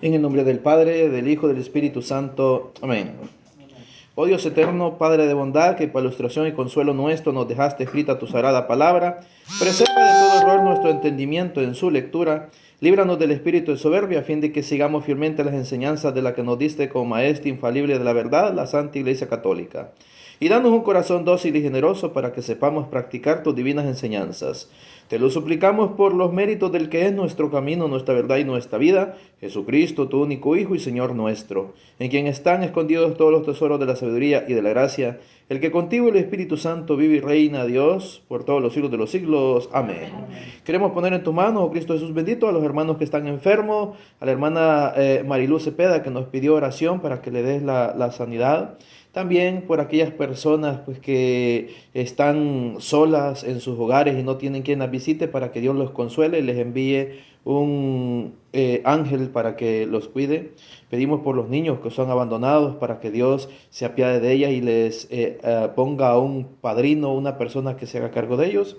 En el nombre del Padre, del Hijo, del Espíritu Santo. Amén. Oh Dios eterno, Padre de bondad, que para ilustración y consuelo nuestro nos dejaste escrita tu sagrada palabra, preserva de todo error nuestro entendimiento en su lectura, líbranos del espíritu de soberbia, a fin de que sigamos fielmente las enseñanzas de la que nos diste como maestra infalible de la verdad, la Santa Iglesia Católica. Y danos un corazón dócil y generoso para que sepamos practicar tus divinas enseñanzas. Te lo suplicamos por los méritos del que es nuestro camino, nuestra verdad y nuestra vida, Jesucristo, tu único Hijo y Señor nuestro, en quien están escondidos todos los tesoros de la sabiduría y de la gracia, el que contigo y el Espíritu Santo vive y reina, Dios, por todos los siglos de los siglos. Amén. Queremos poner en tu mano, oh Cristo Jesús bendito, a los hermanos que están enfermos, a la hermana Mariluz Cepeda, que nos pidió oración para que le des la sanidad. También por aquellas personas pues, que están solas en sus hogares y no tienen quien las visite, para que Dios los consuele y les envíe un ángel para que los cuide. Pedimos por los niños que son abandonados, para que Dios se apiade de ellas y les ponga a un padrino, una persona que se haga cargo de ellos.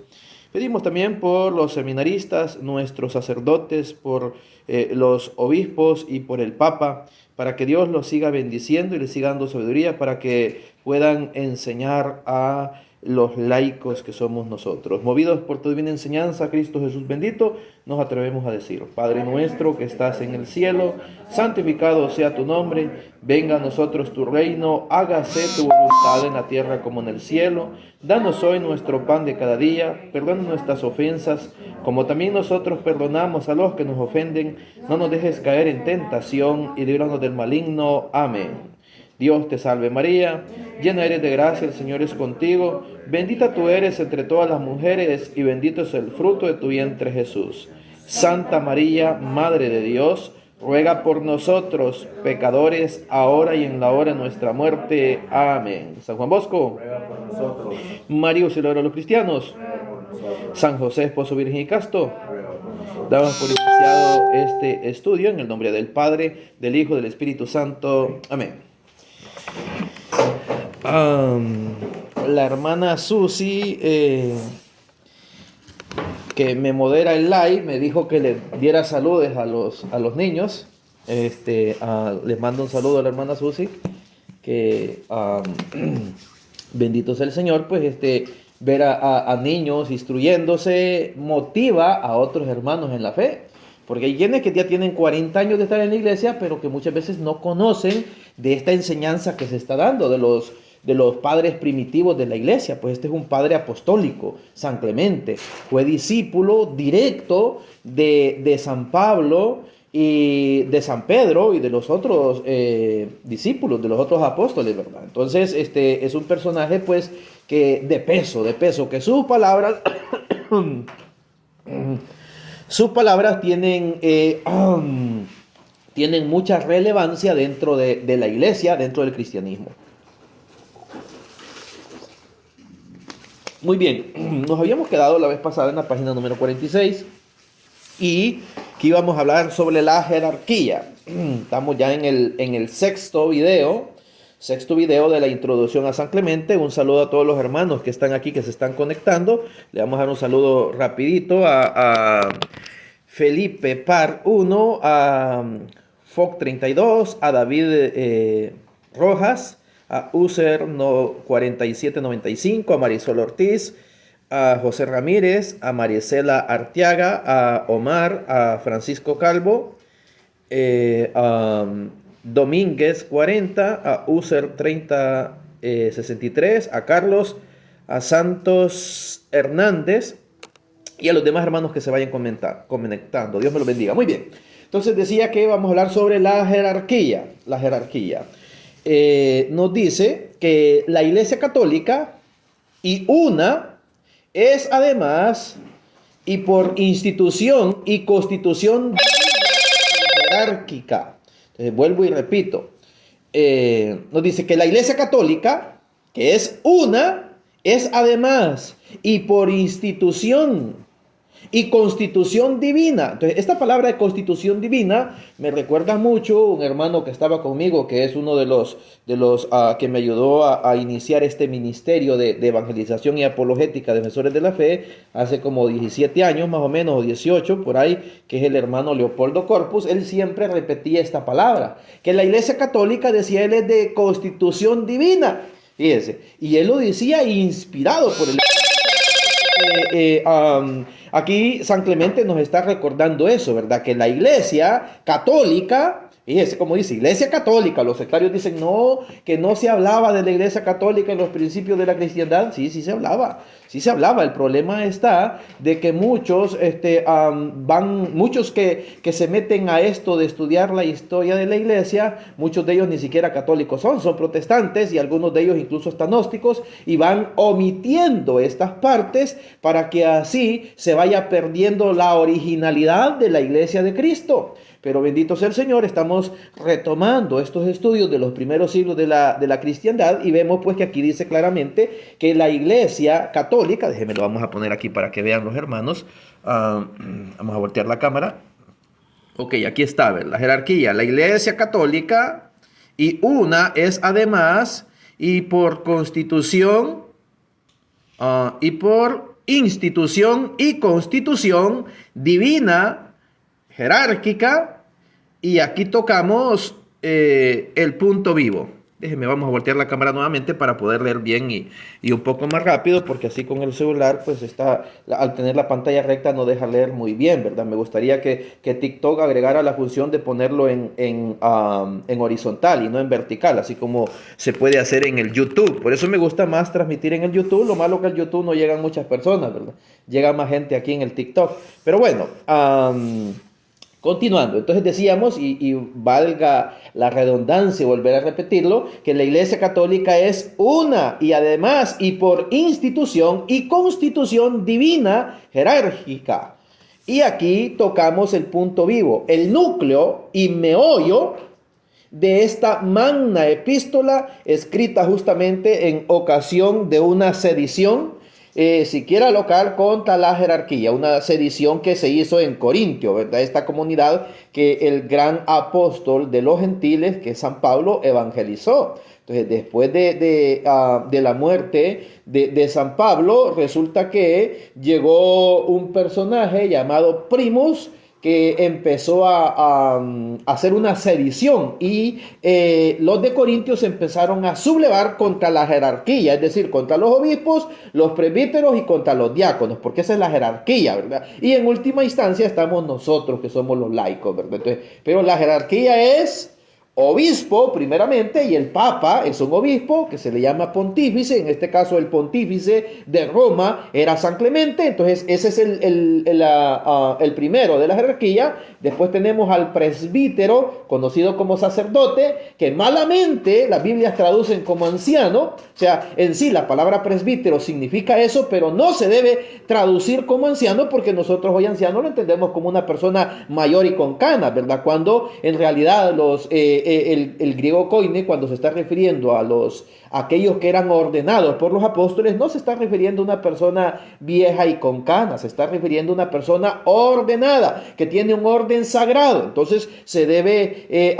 Pedimos también por los seminaristas, nuestros sacerdotes, por los obispos y por el Papa, para que Dios los siga bendiciendo y les siga dando sabiduría para que puedan enseñar a los laicos que somos nosotros. Movidos por tu divina enseñanza, Cristo Jesús bendito, nos atrevemos a decir: Padre nuestro que estás en el cielo, santificado sea tu nombre, venga a nosotros tu reino, hágase tu voluntad en la tierra como en el cielo. Danos hoy nuestro pan de cada día, perdona nuestras ofensas, como también nosotros perdonamos a los que nos ofenden. No nos dejes caer en tentación y líbranos del maligno. Amén. Dios te salve María, llena eres de gracia, el Señor es contigo, bendita tú eres entre todas las mujeres y bendito es el fruto de tu vientre Jesús. Santa María, Madre de Dios, ruega por nosotros pecadores, ahora y en la hora de nuestra muerte. Amén. San Juan Bosco, ruega por nosotros. María Auxiliadora de los cristianos, San José, esposo virgen y casto, damos por iniciado este estudio en el nombre del Padre, del Hijo, del Espíritu Santo. Amén. La hermana Susi, que me modera el live, me dijo que le diera saludos a los niños. Les mando un saludo a la hermana Susi, que bendito sea el Señor, pues ver a niños instruyéndose motiva a otros hermanos en la fe. Porque hay quienes que ya tienen 40 años de estar en la iglesia, pero que muchas veces no conocen de esta enseñanza que se está dando de los padres primitivos de la iglesia. Pues este es un padre apostólico, San Clemente. Fue discípulo directo de San Pablo y de San Pedro y de los otros discípulos, de los otros apóstoles, ¿verdad? Entonces, es un personaje, pues, que de peso, que sus palabras... Sus palabras tienen mucha relevancia dentro de la iglesia, dentro del cristianismo. Muy bien, nos habíamos quedado la vez pasada en la página número 46 y que íbamos a hablar sobre la jerarquía. Estamos ya en el sexto video de la introducción a San Clemente. Un saludo a todos los hermanos que están aquí, que se están conectando. Le vamos a dar un saludo rapidito a Felipe Par 1, a Foc 32, a David Rojas, a User 4795, a Marisol Ortiz, a José Ramírez, a Mariesela Arteaga, a Omar, a Francisco Calvo, a Domínguez 40, a User 3063, a Carlos, a Santos Hernández y a los demás hermanos que se vayan conectando. Dios me los bendiga. Muy bien. Entonces decía que vamos a hablar sobre la jerarquía. La jerarquía. Nos dice que la Iglesia Católica es además y por institución y constitución jerárquica. Entonces, vuelvo y repito. Nos dice que la Iglesia Católica, que es además y por institución y constitución divina. Entonces, esta palabra de constitución divina me recuerda mucho un hermano que estaba conmigo, que es uno de los que me ayudó a iniciar este ministerio de evangelización y apologética de defensores de la fe hace como 17 años más o menos, o 18 por ahí, que es el hermano Leopoldo Corpus. Él siempre repetía esta palabra, que la Iglesia Católica, decía él, es de constitución divina. Fíjense, y él lo decía inspirado por el... aquí San Clemente nos está recordando eso, ¿verdad? Que la Iglesia Católica, fíjese como dice, Iglesia Católica, los sectarios dicen no, que no se hablaba de la Iglesia Católica en los principios de la cristiandad. Sí, sí se hablaba. El problema está de que muchos, muchos que se meten a esto de estudiar la historia de la Iglesia, muchos de ellos ni siquiera católicos son protestantes, y algunos de ellos incluso hasta gnósticos, y van omitiendo estas partes para que así se vaya perdiendo la originalidad de la Iglesia de Cristo. Pero bendito sea el Señor, estamos retomando estos estudios de los primeros siglos de la cristiandad, y vemos pues que aquí dice claramente que la Iglesia Católica, déjenme lo vamos a poner aquí para que vean los hermanos, vamos a voltear la cámara. Ok, aquí está, ¿ver? La jerarquía, la Iglesia Católica, y una es además, y por constitución, y por institución y constitución divina, jerárquica, y aquí tocamos el punto vivo. Déjenme, vamos a voltear la cámara nuevamente para poder leer bien y un poco más rápido, porque así con el celular, pues al tener la pantalla recta no deja leer muy bien, ¿verdad? Me gustaría que TikTok agregara la función de ponerlo en horizontal y no en vertical, así como se puede hacer en el YouTube. Por eso me gusta más transmitir en el YouTube. Lo malo que al YouTube no llegan muchas personas, ¿verdad? Llega más gente aquí en el TikTok. Pero bueno, continuando, entonces decíamos, y valga la redundancia volver a repetirlo, que la Iglesia Católica es una, y además, y por institución y constitución divina jerárquica. Y aquí tocamos el punto vivo, el núcleo y meollo de esta magna epístola, escrita justamente en ocasión de una sedición, siquiera local, contra la jerarquía, una sedición que se hizo en Corintio, ¿verdad? Esta comunidad que el gran apóstol de los gentiles, que es San Pablo, evangelizó. Entonces, después de la muerte de San Pablo, resulta que llegó un personaje llamado Primus, que empezó a hacer una sedición, y los de Corintios empezaron a sublevar contra la jerarquía, es decir, contra los obispos, los presbíteros y contra los diáconos, porque esa es la jerarquía, ¿verdad? Y en última instancia estamos nosotros, que somos los laicos, ¿verdad? Entonces, pero la jerarquía es obispo primeramente, y el papa es un obispo que se le llama pontífice. En este caso el pontífice de Roma era San Clemente. Entonces ese es el primero de la jerarquía. Después tenemos al presbítero, conocido como sacerdote, que malamente las Biblias traducen como anciano. O sea, en sí la palabra presbítero significa eso, pero no se debe traducir como anciano, porque nosotros hoy anciano lo entendemos como una persona mayor y con canas, ¿verdad? Cuando en realidad el griego koine, cuando se está refiriendo a aquellos que eran ordenados por los apóstoles, no se está refiriendo a una persona vieja y con canas, se está refiriendo a una persona ordenada, que tiene un orden sagrado. Entonces se debe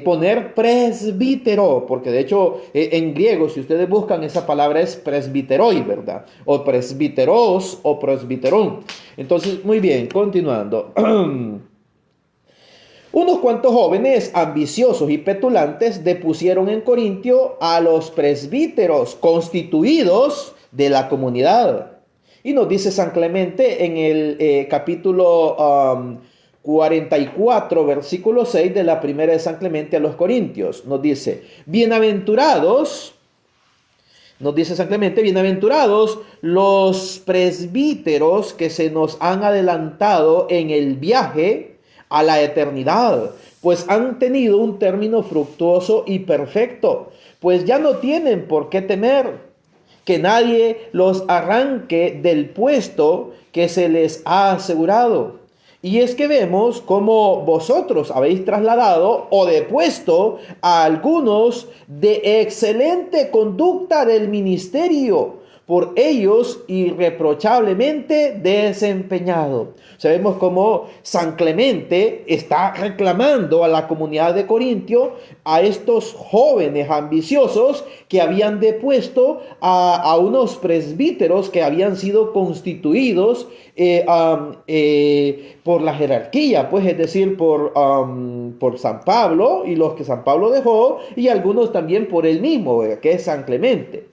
poner presbítero, porque de hecho en griego, si ustedes buscan, esa palabra es presbiteroi, ¿verdad? O presbiteros o presbiterón. Entonces, muy bien, continuando. Unos cuantos jóvenes ambiciosos y petulantes depusieron en Corintio a los presbíteros constituidos de la comunidad. Y nos dice San Clemente en el capítulo 44, versículo 6 de la primera de San Clemente a los Corintios. Nos dice, bienaventurados, nos dice San Clemente, bienaventurados los presbíteros que se nos han adelantado en el viaje a la eternidad, pues han tenido un término fructuoso y perfecto, pues ya no tienen por qué temer que nadie los arranque del puesto que se les ha asegurado. Y es que vemos cómo vosotros habéis trasladado o depuesto a algunos de excelente conducta del ministerio, por ellos irreprochablemente desempeñado. Sabemos cómo San Clemente está reclamando a la comunidad de Corintio, a estos jóvenes ambiciosos que habían depuesto a unos presbíteros que habían sido constituidos por la jerarquía, pues es decir, por San Pablo y los que San Pablo dejó, y algunos también por él mismo, que es San Clemente.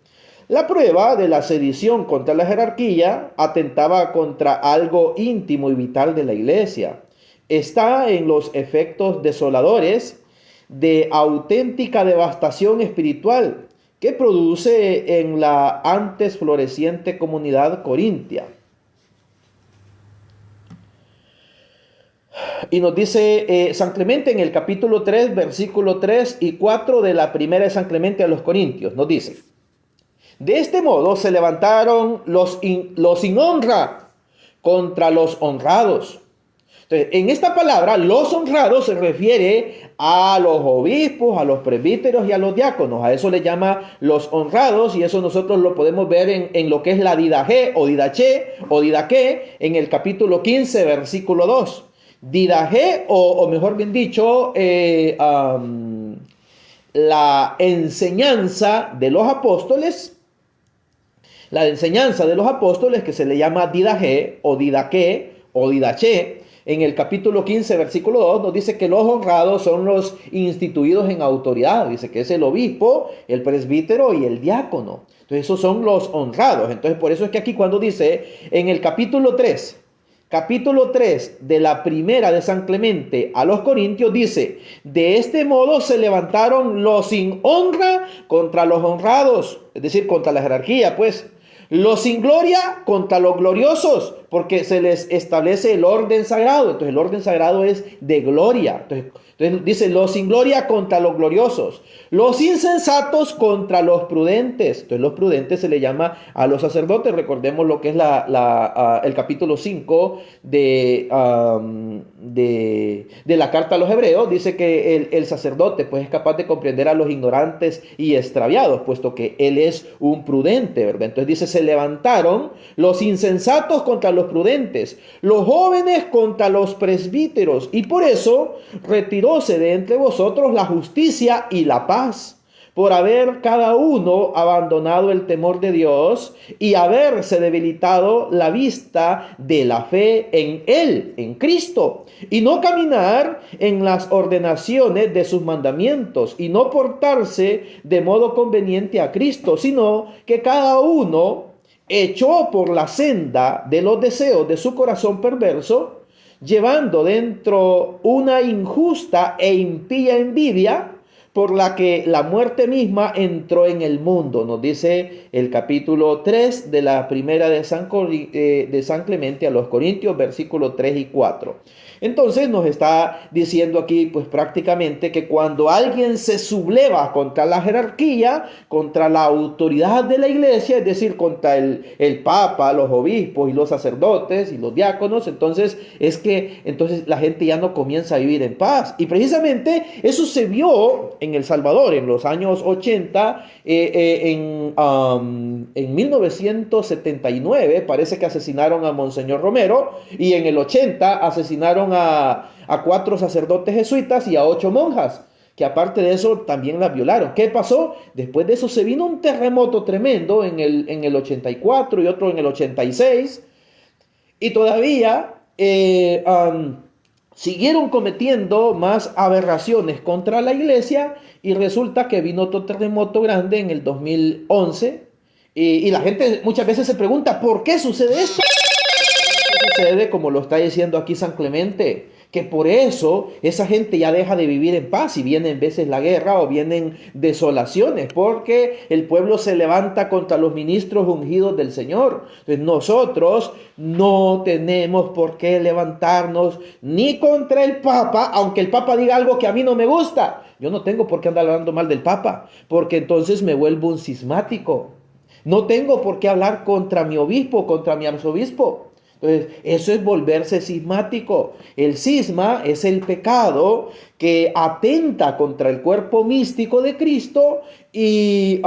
La prueba de la sedición contra la jerarquía atentaba contra algo íntimo y vital de la iglesia. Está en los efectos desoladores de auténtica devastación espiritual que produce en la antes floreciente comunidad corintia. Y nos dice San Clemente en el capítulo 3, versículo 3 y 4 de la primera de San Clemente a los Corintios. Nos dice: de este modo se levantaron los sin honra contra los honrados. Entonces, en esta palabra, los honrados se refiere a los obispos, a los presbíteros y a los diáconos. A eso le llama los honrados, y eso nosotros lo podemos ver en lo que es la didaje o didaché o didaqué en el capítulo 15, versículo 2. Didaje, o mejor bien dicho, la enseñanza de los apóstoles. La enseñanza de los apóstoles, que se le llama didaje o didaqué o didaché, en el capítulo 15, versículo 2, nos dice que los honrados son los instituidos en autoridad. Dice que es el obispo, el presbítero y el diácono. Entonces esos son los honrados. Entonces por eso es que aquí cuando dice en el capítulo 3 de la primera de San Clemente a los Corintios, dice: de este modo se levantaron los sin honra contra los honrados, es decir, contra la jerarquía, pues. Los sin gloria contra los gloriosos, porque se les establece el orden sagrado. Entonces el orden sagrado es de gloria. Entonces dice: los sin gloria contra los gloriosos. Los insensatos contra los prudentes. Entonces los prudentes se le llama a los sacerdotes. Recordemos lo que es el capítulo 5 de la carta a los hebreos. Dice que el sacerdote pues es capaz de comprender a los ignorantes y extraviados, puesto que él es un prudente, ¿verdad? Entonces dice: se levantaron los insensatos contra los prudentes, los jóvenes contra los presbíteros, y por eso retiróse de entre vosotros la justicia y la paz, por haber cada uno abandonado el temor de Dios y haberse debilitado la vista de la fe en Él, en Cristo, y no caminar en las ordenaciones de sus mandamientos, y no portarse de modo conveniente a Cristo, sino que cada uno echó por la senda de los deseos de su corazón perverso, llevando dentro una injusta e impía envidia, por la que la muerte misma entró en el mundo. Nos dice el capítulo 3 de la primera de San Clemente a los Corintios, versículos 3 y 4. Entonces nos está diciendo aquí pues prácticamente que cuando alguien se subleva contra la jerarquía, contra la autoridad de la iglesia, es decir, contra el papa, los obispos y los sacerdotes y los diáconos, entonces la gente ya no comienza a vivir en paz. Y precisamente eso se vio en El Salvador en los años 80, en 1979 parece que asesinaron a Monseñor Romero, y en el 80 asesinaron a 4 sacerdotes jesuitas y a 8 monjas, que aparte de eso también las violaron. ¿Qué pasó? Después de eso se vino un terremoto tremendo en el 84 y otro en el 86, y todavía siguieron cometiendo más aberraciones contra la iglesia, y resulta que vino otro terremoto grande en el 2011, y la gente muchas veces se pregunta: ¿por qué sucede esto? Sucede como lo está diciendo aquí San Clemente, que por eso esa gente ya deja de vivir en paz, y vienen veces la guerra o vienen desolaciones, porque el pueblo se levanta contra los ministros ungidos del Señor. Entonces nosotros no tenemos por qué levantarnos ni contra el Papa, aunque el Papa diga algo que a mí no me gusta. Yo no tengo por qué andar hablando mal del Papa, porque entonces me vuelvo un cismático. No tengo por qué hablar contra mi obispo, contra mi arzobispo. Entonces, eso es volverse cismático. El cisma es el pecado que atenta contra el cuerpo místico de Cristo y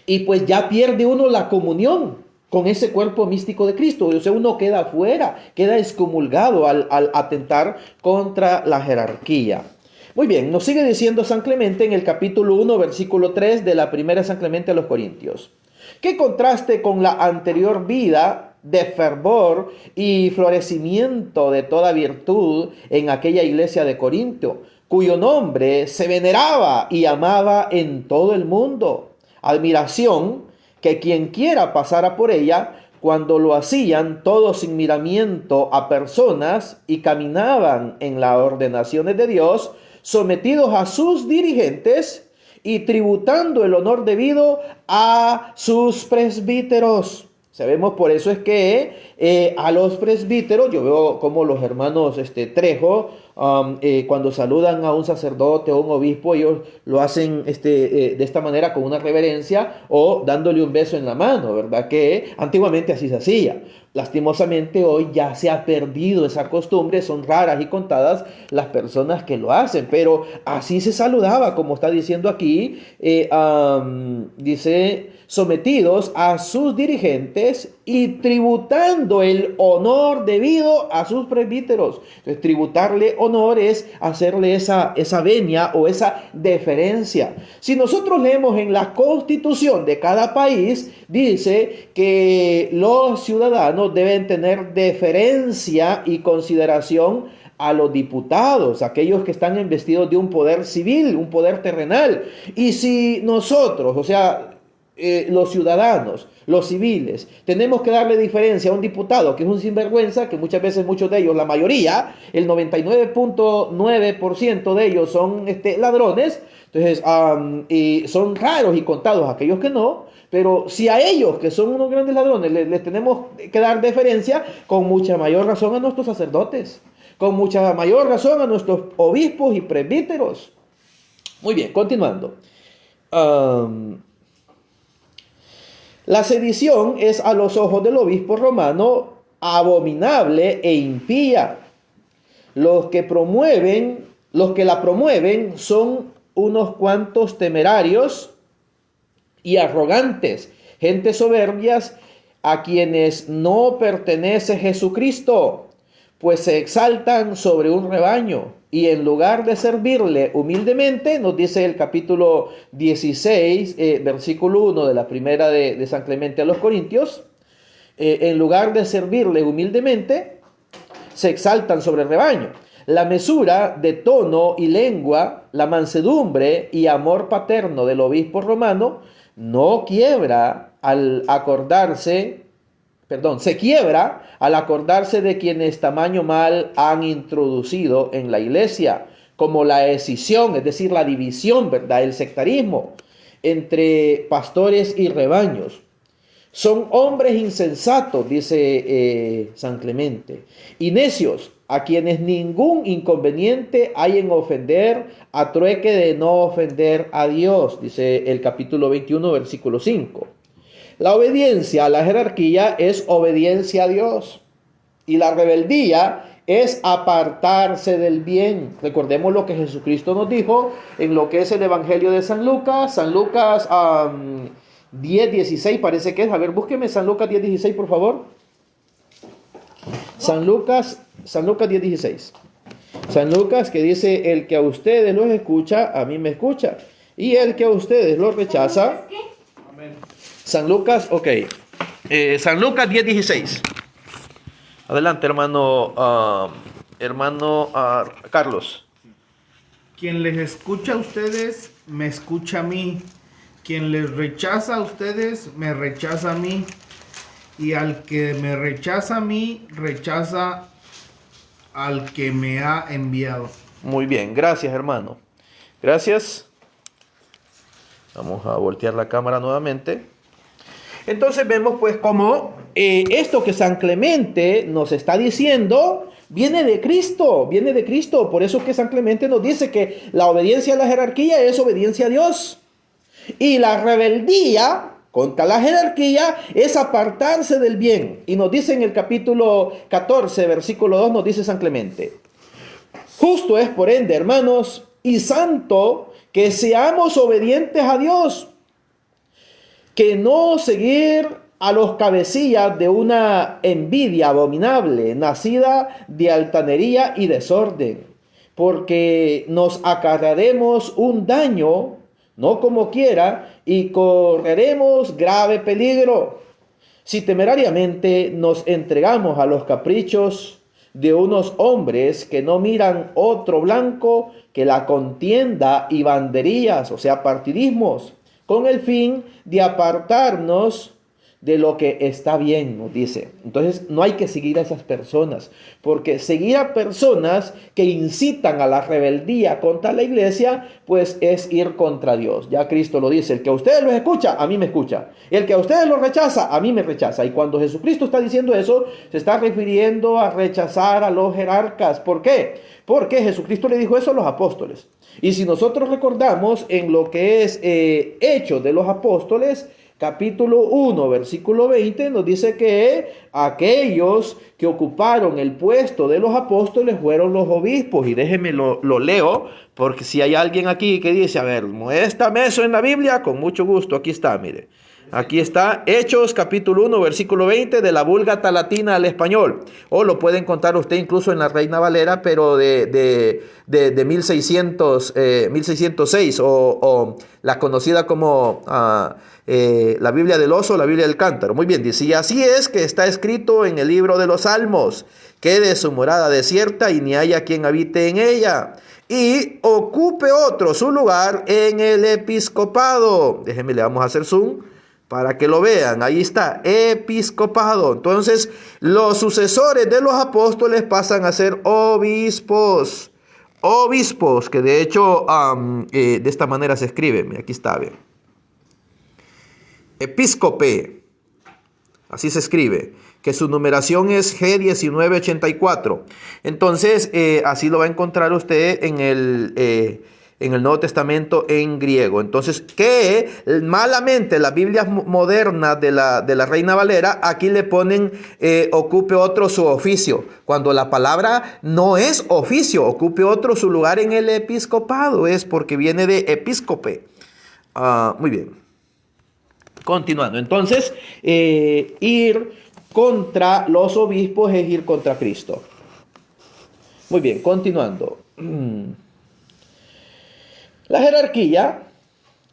Y pues ya pierde uno la comunión con ese cuerpo místico de Cristo. O sea, uno queda fuera, queda excomulgado al atentar contra la jerarquía. Muy bien, nos sigue diciendo San Clemente en el capítulo 1, versículo 3 de la primera San Clemente a los Corintios. ¿Qué contraste con la anterior vida de fervor y florecimiento de toda virtud en aquella iglesia de Corinto, cuyo nombre se veneraba y amaba en todo el mundo? Admiración que quien quiera pasara por ella, cuando lo hacían todos sin miramiento a personas y caminaban en las ordenaciones de Dios, sometidos a sus dirigentes y tributando el honor debido a sus presbíteros. Sabemos, por eso es que a los presbíteros, yo veo como los hermanos Trejo, cuando saludan a un sacerdote o un obispo, ellos lo hacen de esta manera con una reverencia o dándole un beso en la mano, ¿verdad? Que antiguamente así se hacía. Lastimosamente hoy ya se ha perdido esa costumbre, son raras y contadas las personas que lo hacen, pero así se saludaba, como está diciendo aquí, dice, sometidos a sus dirigentes y tributando el honor debido a sus presbíteros. Entonces, tributarle honor es hacerle esa venia o esa deferencia. Si nosotros leemos en la constitución de cada país, dice que los ciudadanos deben tener deferencia y consideración a los diputados, aquellos que están investidos de un poder civil, un poder terrenal. Y si nosotros, o sea, los ciudadanos, los civiles, tenemos que darle diferencia a un diputado que es un sinvergüenza, que muchas veces muchos de ellos, la mayoría, el 99.9% de ellos son ladrones, entonces y son raros y contados aquellos que no, pero si a ellos, que son unos grandes ladrones, les tenemos que dar deferencia, con mucha mayor razón a nuestros sacerdotes, con mucha mayor razón a nuestros obispos y presbíteros. Muy bien, continuando. La sedición es a los ojos del obispo romano abominable e impía. Los que la promueven son unos cuantos temerarios y arrogantes, gente soberbias a quienes no pertenece Jesucristo, pues se exaltan sobre un rebaño y en lugar de servirle humildemente, nos dice el capítulo 16, versículo 1 de la primera de San Clemente a los Corintios, en lugar de servirle humildemente, se exaltan sobre el rebaño. La mesura de tono y lengua, la mansedumbre y amor paterno del obispo romano se quiebra al acordarse de quienes tamaño mal han introducido en la iglesia, como la escisión, es decir, la división, ¿verdad? El sectarismo entre pastores y rebaños. Son hombres insensatos, dice San Clemente, y necios, a quienes ningún inconveniente hay en ofender a trueque de no ofender a Dios, dice el capítulo 21, versículo 5. La obediencia a la jerarquía es obediencia a Dios, y la rebeldía es apartarse del bien. Recordemos lo que Jesucristo nos dijo en lo que es el Evangelio de San Lucas. San Lucas 10:16 parece que es. A ver, búsqueme San Lucas 10:16, por favor. San Lucas 10:16. San Lucas, que dice, el que a ustedes los escucha, a mí me escucha. Y el que a ustedes los rechaza. San Lucas, ok. San Lucas 10:16. Adelante, hermano Carlos. Quien les escucha a ustedes, me escucha a mí. Quien les rechaza a ustedes, me rechaza a mí. Y al que me rechaza a mí, rechaza al que me ha enviado. Muy bien, gracias, hermano. Gracias. Vamos a voltear la cámara nuevamente. Entonces vemos pues cómo esto que San Clemente nos está diciendo viene de Cristo. Por eso que San Clemente nos dice que la obediencia a la jerarquía es obediencia a Dios. Y la rebeldía contra la jerarquía es apartarse del bien. Y nos dice en el capítulo 14, versículo 2, nos dice San Clemente: justo es, por ende, hermanos, y santo que seamos obedientes a Dios, que no seguir a los cabecillas de una envidia abominable, nacida de altanería y desorden, porque nos acarrearemos un daño, no como quiera, y correremos grave peligro, si temerariamente nos entregamos a los caprichos de unos hombres que no miran otro blanco que la contienda y banderías, o sea, partidismos, con el fin de apartarnos de lo que está bien, nos dice. Entonces no hay que seguir a esas personas, porque seguir a personas que incitan a la rebeldía contra la iglesia, pues es ir contra Dios. Ya Cristo lo dice: el que a ustedes los escucha, a mí me escucha. El que a ustedes los rechaza, a mí me rechaza. Y cuando Jesucristo está diciendo eso, se está refiriendo a rechazar a los jerarcas. ¿Por qué? Porque Jesucristo le dijo eso a los apóstoles. Y si nosotros recordamos en lo que es Hechos de los Apóstoles, capítulo 1, versículo 20, nos dice que aquellos que ocuparon el puesto de los apóstoles fueron los obispos. Y déjenme lo leo, porque si hay alguien aquí que dice: a ver, muéstrame eso en la Biblia, con mucho gusto, aquí está, mire. Aquí está, Hechos capítulo 1, versículo 20, de la Vulgata Latina al español. O lo puede encontrar usted incluso en la Reina Valera, pero de 1606, o la conocida como la Biblia del Oso, la Biblia del Cántaro. Muy bien, dice: y así es que está escrito en el libro de los Salmos: quede su morada desierta y ni haya quien habite en ella, y ocupe otro su lugar en el episcopado. Déjenme, le vamos a hacer zoom para que lo vean. Ahí está, episcopado. Entonces, los sucesores de los apóstoles pasan a ser obispos. Obispos, que de hecho de esta manera se escribe. Aquí está, bien. Episcope, así se escribe, que su numeración es G1984. Entonces, así lo va a encontrar usted en el Nuevo Testamento en griego. Entonces, que malamente las Biblias modernas de la Reina Valera, aquí le ponen ocupe otro su oficio, cuando la palabra no es oficio. Ocupe otro su lugar en el episcopado, es porque viene de episcope. Muy bien. Continuando, entonces, ir contra los obispos es ir contra Cristo. Muy bien, continuando. La jerarquía,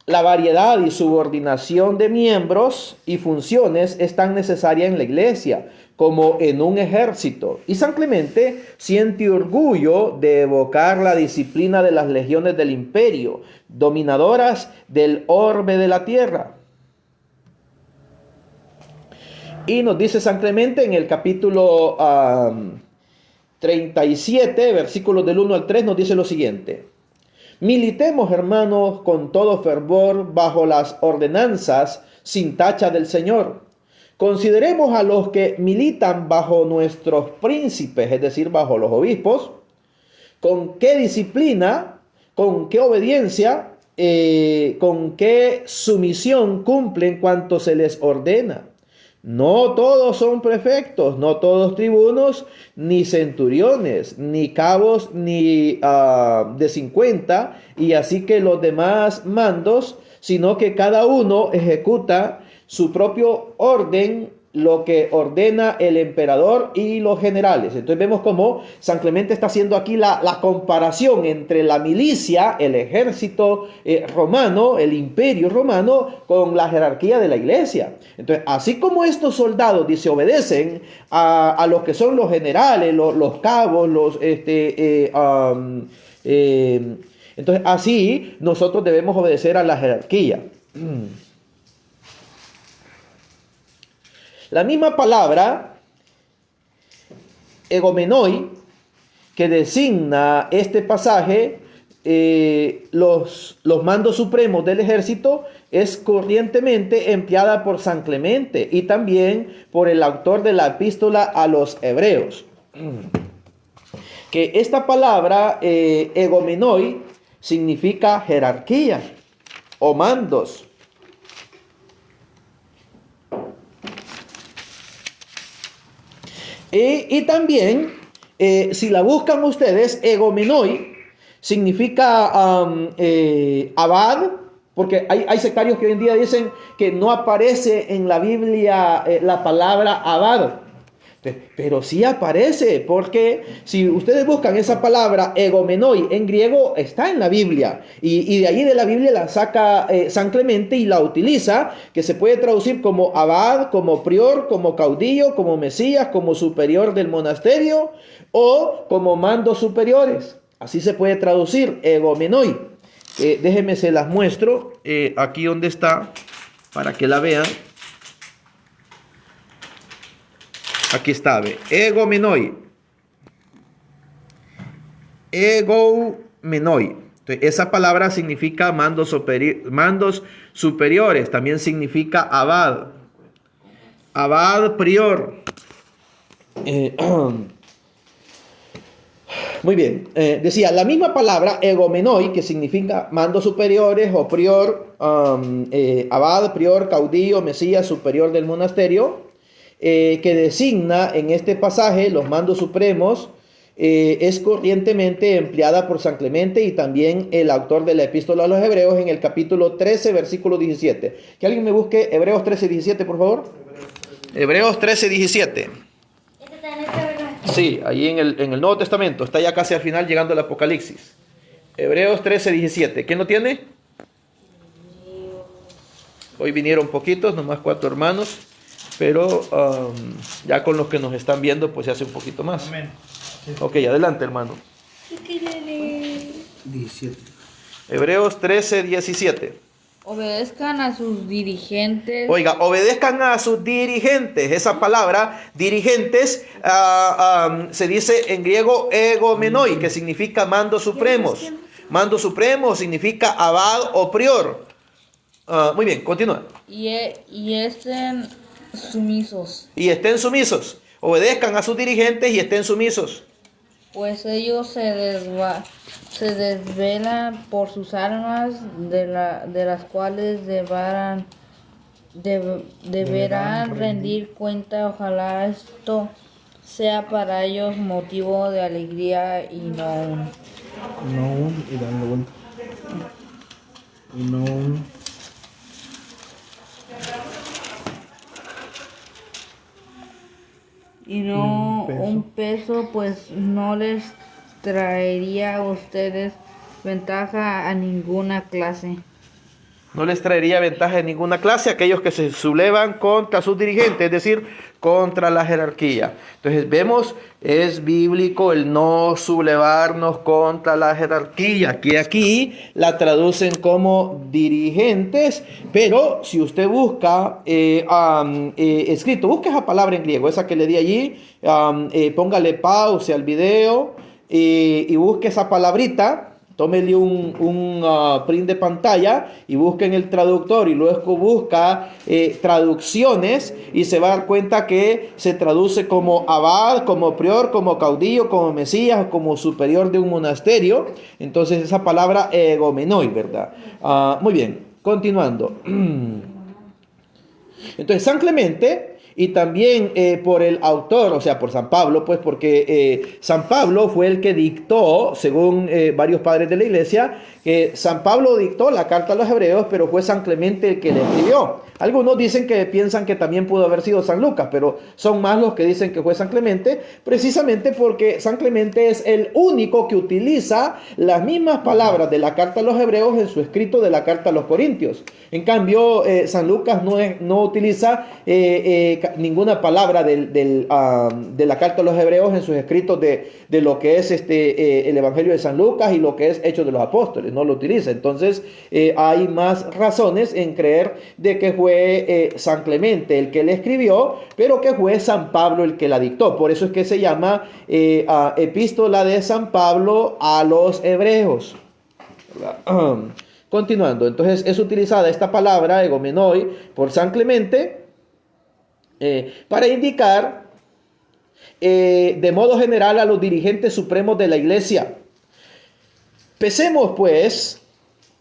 la variedad y subordinación de miembros y funciones es tan necesaria en la iglesia como en un ejército. Y San Clemente siente orgullo de evocar la disciplina de las legiones del imperio, dominadoras del orbe de la tierra. Y nos dice San Clemente en el capítulo 37, versículos del 1 al 3, nos dice lo siguiente: militemos, hermanos, con todo fervor bajo las ordenanzas sin tacha del Señor. Consideremos a los que militan bajo nuestros príncipes, es decir, bajo los obispos, con qué disciplina, con qué obediencia, con qué sumisión cumplen cuanto se les ordena. No todos son prefectos, no todos tribunos, ni centuriones, ni cabos, ni de 50, y así que los demás mandos, sino que cada uno ejecuta su propio orden, lo que ordena el emperador y los generales. Entonces vemos cómo San Clemente está haciendo aquí la comparación entre la milicia, el ejército romano, el imperio romano, con la jerarquía de la iglesia. Entonces, así como estos soldados, dice, obedecen a los que son los generales, los cabos, entonces así nosotros debemos obedecer a la jerarquía. La misma palabra, egomenoi, que designa este pasaje, los mandos supremos del ejército, es corrientemente empleada por San Clemente y también por el autor de la epístola a los hebreos. Que esta palabra, egomenoi, significa jerarquía o mandos. Y también, si la buscan ustedes, egomenoi significa abad, Porque hay sectarios que hoy en día dicen que no aparece en la Biblia la palabra abad. Pero sí aparece, porque si ustedes buscan esa palabra egomenoi en griego, está en la Biblia. Y de allí de la Biblia la saca San Clemente y la utiliza, que se puede traducir como abad, como prior, como caudillo, como mesías, como superior del monasterio o como mandos superiores. Así se puede traducir egomenoi. Déjenme se las muestro aquí donde está para que la vean. Aquí está, ve. Egomenoi. Egomenoi. Entonces, esa palabra significa mandos superiores. También significa abad. Abad prior. Muy bien, decía la misma palabra egomenoi, que significa mandos superiores o prior, abad, prior, caudillo, mesías, superior del monasterio, que designa en este pasaje los mandos supremos, es corrientemente empleada por San Clemente y también el autor de la epístola a los Hebreos en el capítulo 13, versículo 17. Que alguien me busque Hebreos 13, 17, por favor. Hebreos 13, 17. Sí, ahí en el Nuevo Testamento, está ya casi al final llegando al Apocalipsis. Hebreos 13, 17. ¿Quién lo tiene? Hoy vinieron poquitos, nomás 4 hermanos, pero ya con los que nos están viendo, pues se hace un poquito más. Amén. Ok, adelante, hermano. 17. Hebreos 13, 17. Obedezcan a sus dirigentes. Oiga, obedezcan a sus dirigentes. Esa palabra, dirigentes, se dice en griego egomenoi, que significa mandos supremos. Mando supremo significa abad o prior. Muy bien, continúa. Y estén sumisos, Y estén sumisos. Obedezcan a sus dirigentes y estén sumisos. pues ellos se desvelan por sus almas, de las cuales deberán rendir cuenta. Ojalá esto sea para ellos motivo de alegría y no Y dando vuelta. un peso, pues no les traería a ustedes ventaja a ninguna clase. No les traería ventaja de ninguna clase a aquellos que se sublevan contra sus dirigentes, es decir, contra la jerarquía. Entonces vemos, es bíblico el no sublevarnos contra la jerarquía, que aquí la traducen como dirigentes, pero si usted busca escrito, busque esa palabra en griego, esa que le di allí, póngale pausa al video y busque esa palabrita. Tómele un print de pantalla y busque en el traductor y luego busca traducciones y se va a dar cuenta que se traduce como abad, como prior, como caudillo, como mesías, como superior de un monasterio. Entonces esa palabra egomenoi, ¿verdad? Muy bien, continuando. Entonces San Clemente... Y también por el autor, o sea, por San Pablo, pues porque San Pablo fue el que dictó, según varios padres de la iglesia, San Pablo dictó la carta a los hebreos, pero fue San Clemente el que la escribió. Algunos dicen que piensan que también pudo haber sido San Lucas, pero son más los que dicen que fue San Clemente, precisamente porque San Clemente es el único que utiliza las mismas palabras de la carta a los hebreos en su escrito de la carta a los corintios. En cambio, San Lucas no utiliza ninguna palabra de la carta a los hebreos en sus escritos de lo que es el Evangelio de San Lucas y lo que es Hechos de los Apóstoles. No lo utiliza. Entonces hay más razones en creer de que fue San Clemente el que le escribió, pero que fue San Pablo el que la dictó. Por eso es que se llama Epístola de San Pablo a los Hebreos. Continuando, entonces es utilizada esta palabra egomenoi por San Clemente para indicar de modo general a los dirigentes supremos de la iglesia. Pensemos pues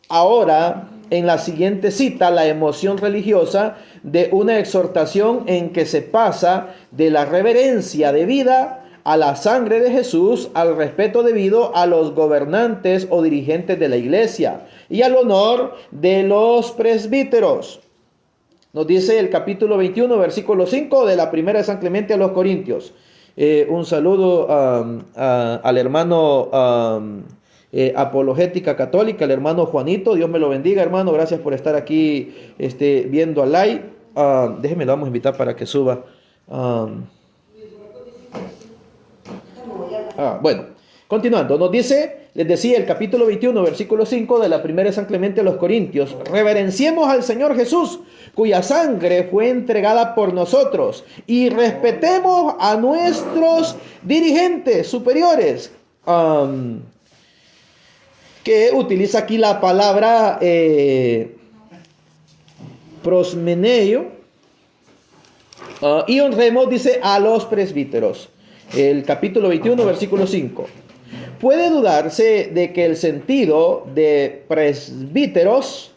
ahora en la siguiente cita la emoción religiosa de una exhortación en que se pasa de la reverencia debida a la sangre de Jesús, al respeto debido a los gobernantes o dirigentes de la iglesia y al honor de los presbíteros. Nos dice el capítulo 21, versículo 5 de la primera de San Clemente a los Corintios. Un saludo al hermano Apologética Católica, el hermano Juanito. Dios me lo bendiga, hermano. Gracias por estar aquí viendo al live. Déjenme, lo vamos a invitar para que suba. Bueno, continuando, nos dice, les decía el capítulo 21, versículo 5 de la primera de San Clemente a los Corintios: reverenciemos al Señor Jesús, cuya sangre fue entregada por nosotros, y respetemos a nuestros dirigentes superiores. Que utiliza aquí la palabra prosmeneo, y honremos, dice, a los presbíteros. El capítulo 21, versículo 5. Puede dudarse de que el sentido de presbíteros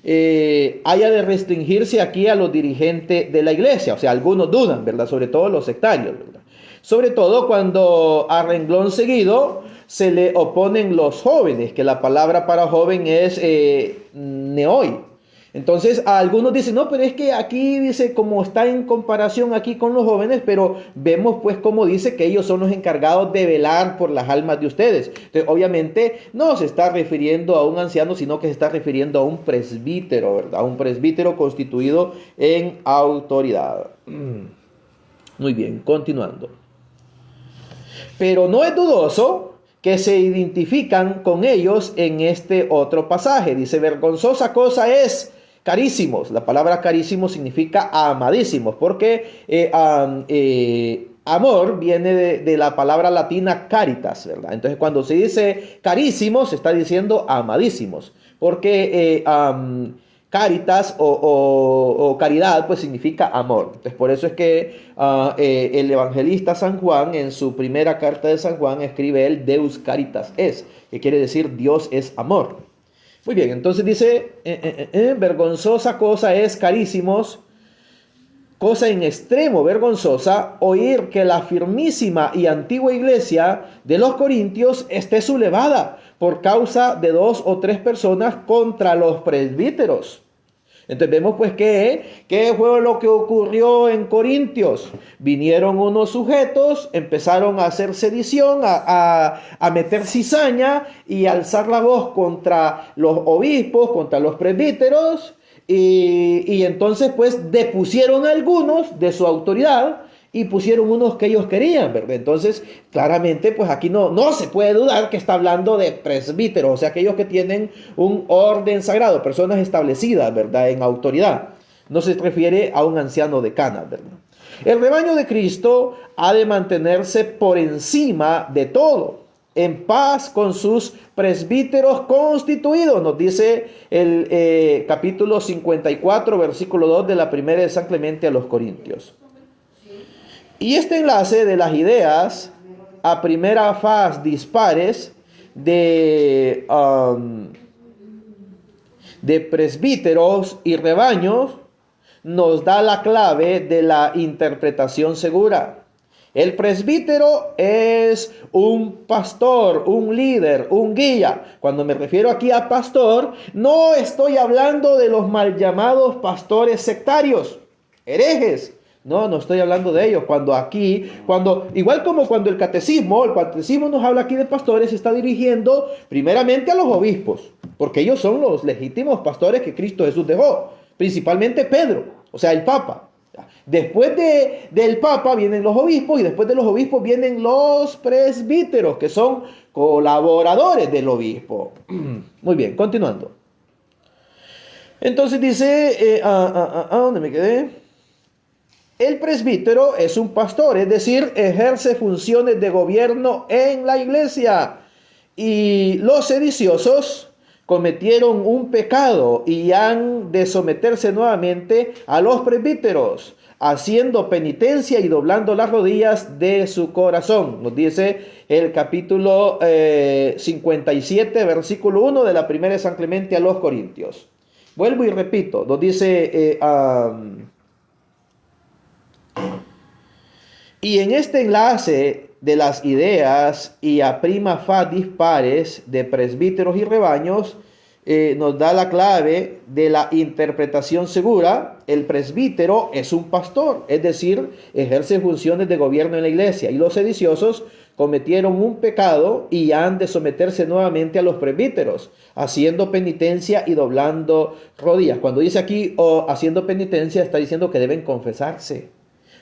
haya de restringirse aquí a los dirigentes de la iglesia. O sea, algunos dudan, ¿verdad? Sobre todo los sectarios, ¿verdad? Sobre todo cuando a renglón seguido se le oponen los jóvenes, que la palabra para joven es neoi. Entonces, a algunos dicen, no, pero es que aquí dice, como está en comparación aquí con los jóvenes, pero vemos pues como dice que ellos son los encargados de velar por las almas de ustedes. Entonces, obviamente, no se está refiriendo a un anciano, sino que se está refiriendo a un presbítero, ¿verdad? A un presbítero constituido en autoridad. Muy bien, continuando. Pero no es dudoso que se identifican con ellos en este otro pasaje. Dice, vergonzosa cosa es, carísimos. La palabra carísimos significa amadísimos, porque amor viene de la palabra latina caritas, ¿verdad? Entonces, cuando se dice carísimos, se está diciendo amadísimos, porque caritas o caridad, pues significa amor. Entonces, por eso es que el evangelista San Juan, en su primera carta de San Juan, escribe el Deus Caritas es, que quiere decir Dios es amor. Muy bien, entonces dice, vergonzosa cosa es, carísimos, cosa en extremo vergonzosa, oír que la firmísima y antigua iglesia de los Corintios esté sublevada por causa de 2 o 3 personas contra los presbíteros. Entonces vemos pues que fue lo que ocurrió en Corintios. Vinieron unos sujetos, empezaron a hacer sedición, a meter cizaña y alzar la voz contra los obispos, contra los presbíteros, y entonces pues depusieron a algunos de su autoridad y pusieron unos que ellos querían, ¿verdad? Entonces, claramente, pues aquí no se puede dudar que está hablando de presbíteros, o sea, aquellos que tienen un orden sagrado, personas establecidas, ¿verdad? En autoridad. No se refiere a un anciano de Cana, ¿verdad? El rebaño de Cristo ha de mantenerse por encima de todo, en paz con sus presbíteros constituidos, nos dice el capítulo 54, versículo 2 de la primera de San Clemente a los Corintios. Y este enlace de las ideas a primera faz dispares de presbíteros y rebaños nos da la clave de la interpretación segura. El presbítero es un pastor, un líder, un guía. Cuando me refiero aquí a pastor, no estoy hablando de los mal llamados pastores sectarios, herejes. No estoy hablando de ellos. Igual como cuando el catecismo nos habla aquí de pastores, se está dirigiendo primeramente a los obispos, porque ellos son los legítimos pastores que Cristo Jesús dejó, principalmente Pedro, o sea, el Papa. Después del Papa vienen los obispos, y después de los obispos vienen los presbíteros, que son colaboradores del obispo. Muy bien, continuando. Entonces dice, ¿dónde me quedé? El presbítero es un pastor, es decir, ejerce funciones de gobierno en la iglesia. Y los sediciosos cometieron un pecado y han de someterse nuevamente a los presbíteros, haciendo penitencia y doblando las rodillas de su corazón. Nos dice el capítulo 57, versículo 1 de la primera de San Clemente a los Corintios. Vuelvo y repito, nos dice... y en este enlace de las ideas y a prima facie pares de presbíteros y rebaños, nos da la clave de la interpretación segura. El presbítero es un pastor, es decir, ejerce funciones de gobierno en la iglesia, y los sediciosos cometieron un pecado y han de someterse nuevamente a los presbíteros, haciendo penitencia y doblando rodillas. Cuando dice aquí haciendo penitencia, está diciendo que deben confesarse,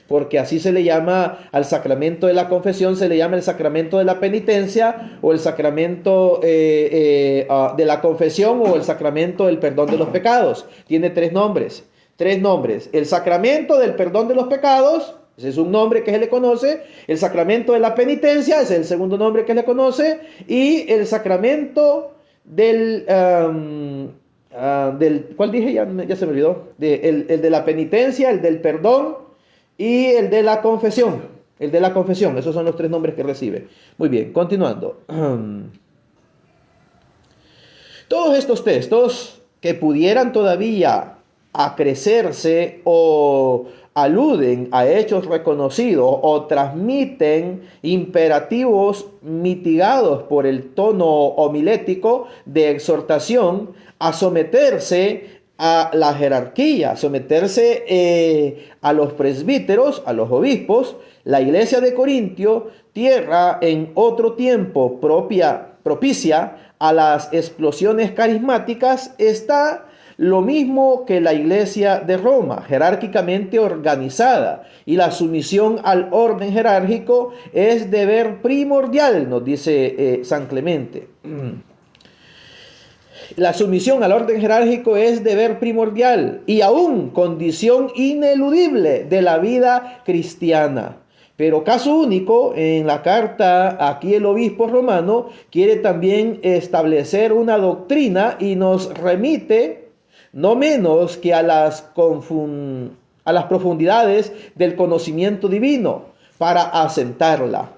porque así se le llama al sacramento de la confesión, se le llama el sacramento de la penitencia, o el sacramento de la confesión, o el sacramento del perdón de los pecados. Tiene tres nombres. El sacramento del perdón de los pecados, ese es un nombre que se le conoce. El sacramento de la penitencia, ese es el segundo nombre que se le conoce. Y el sacramento ¿cuál dije? Ya se me olvidó. El de la penitencia, el del perdón y el de la confesión. Esos son los tres nombres que recibe. Muy bien, continuando. Todos estos textos que pudieran todavía acrecerse o aluden a hechos reconocidos o transmiten imperativos mitigados por el tono homilético de exhortación a someterse a la jerarquía, someterse a los presbíteros, a los obispos. La iglesia de Corintio, tierra en otro tiempo propicia a las explosiones carismáticas, está lo mismo que la iglesia de Roma, jerárquicamente organizada, y la sumisión al orden jerárquico es deber primordial, nos dice San Clemente. La sumisión al orden jerárquico es deber primordial y aún condición ineludible de la vida cristiana. Pero caso único, en la carta, aquí el obispo romano quiere también establecer una doctrina y nos remite no menos que a las profundidades del conocimiento divino para asentarla.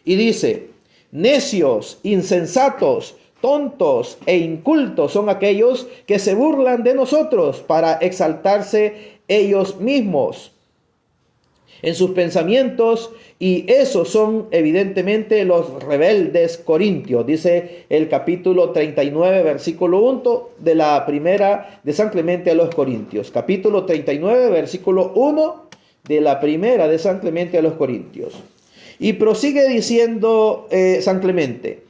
Y dice: necios, insensatos, tontos e incultos son aquellos que se burlan de nosotros para exaltarse ellos mismos en sus pensamientos, y esos son evidentemente los rebeldes corintios. Dice el capítulo 39, versículo 1 de la primera de San Clemente a los Corintios. Capítulo 39, versículo 1 de la primera de San Clemente a los Corintios. Y prosigue diciendo San Clemente: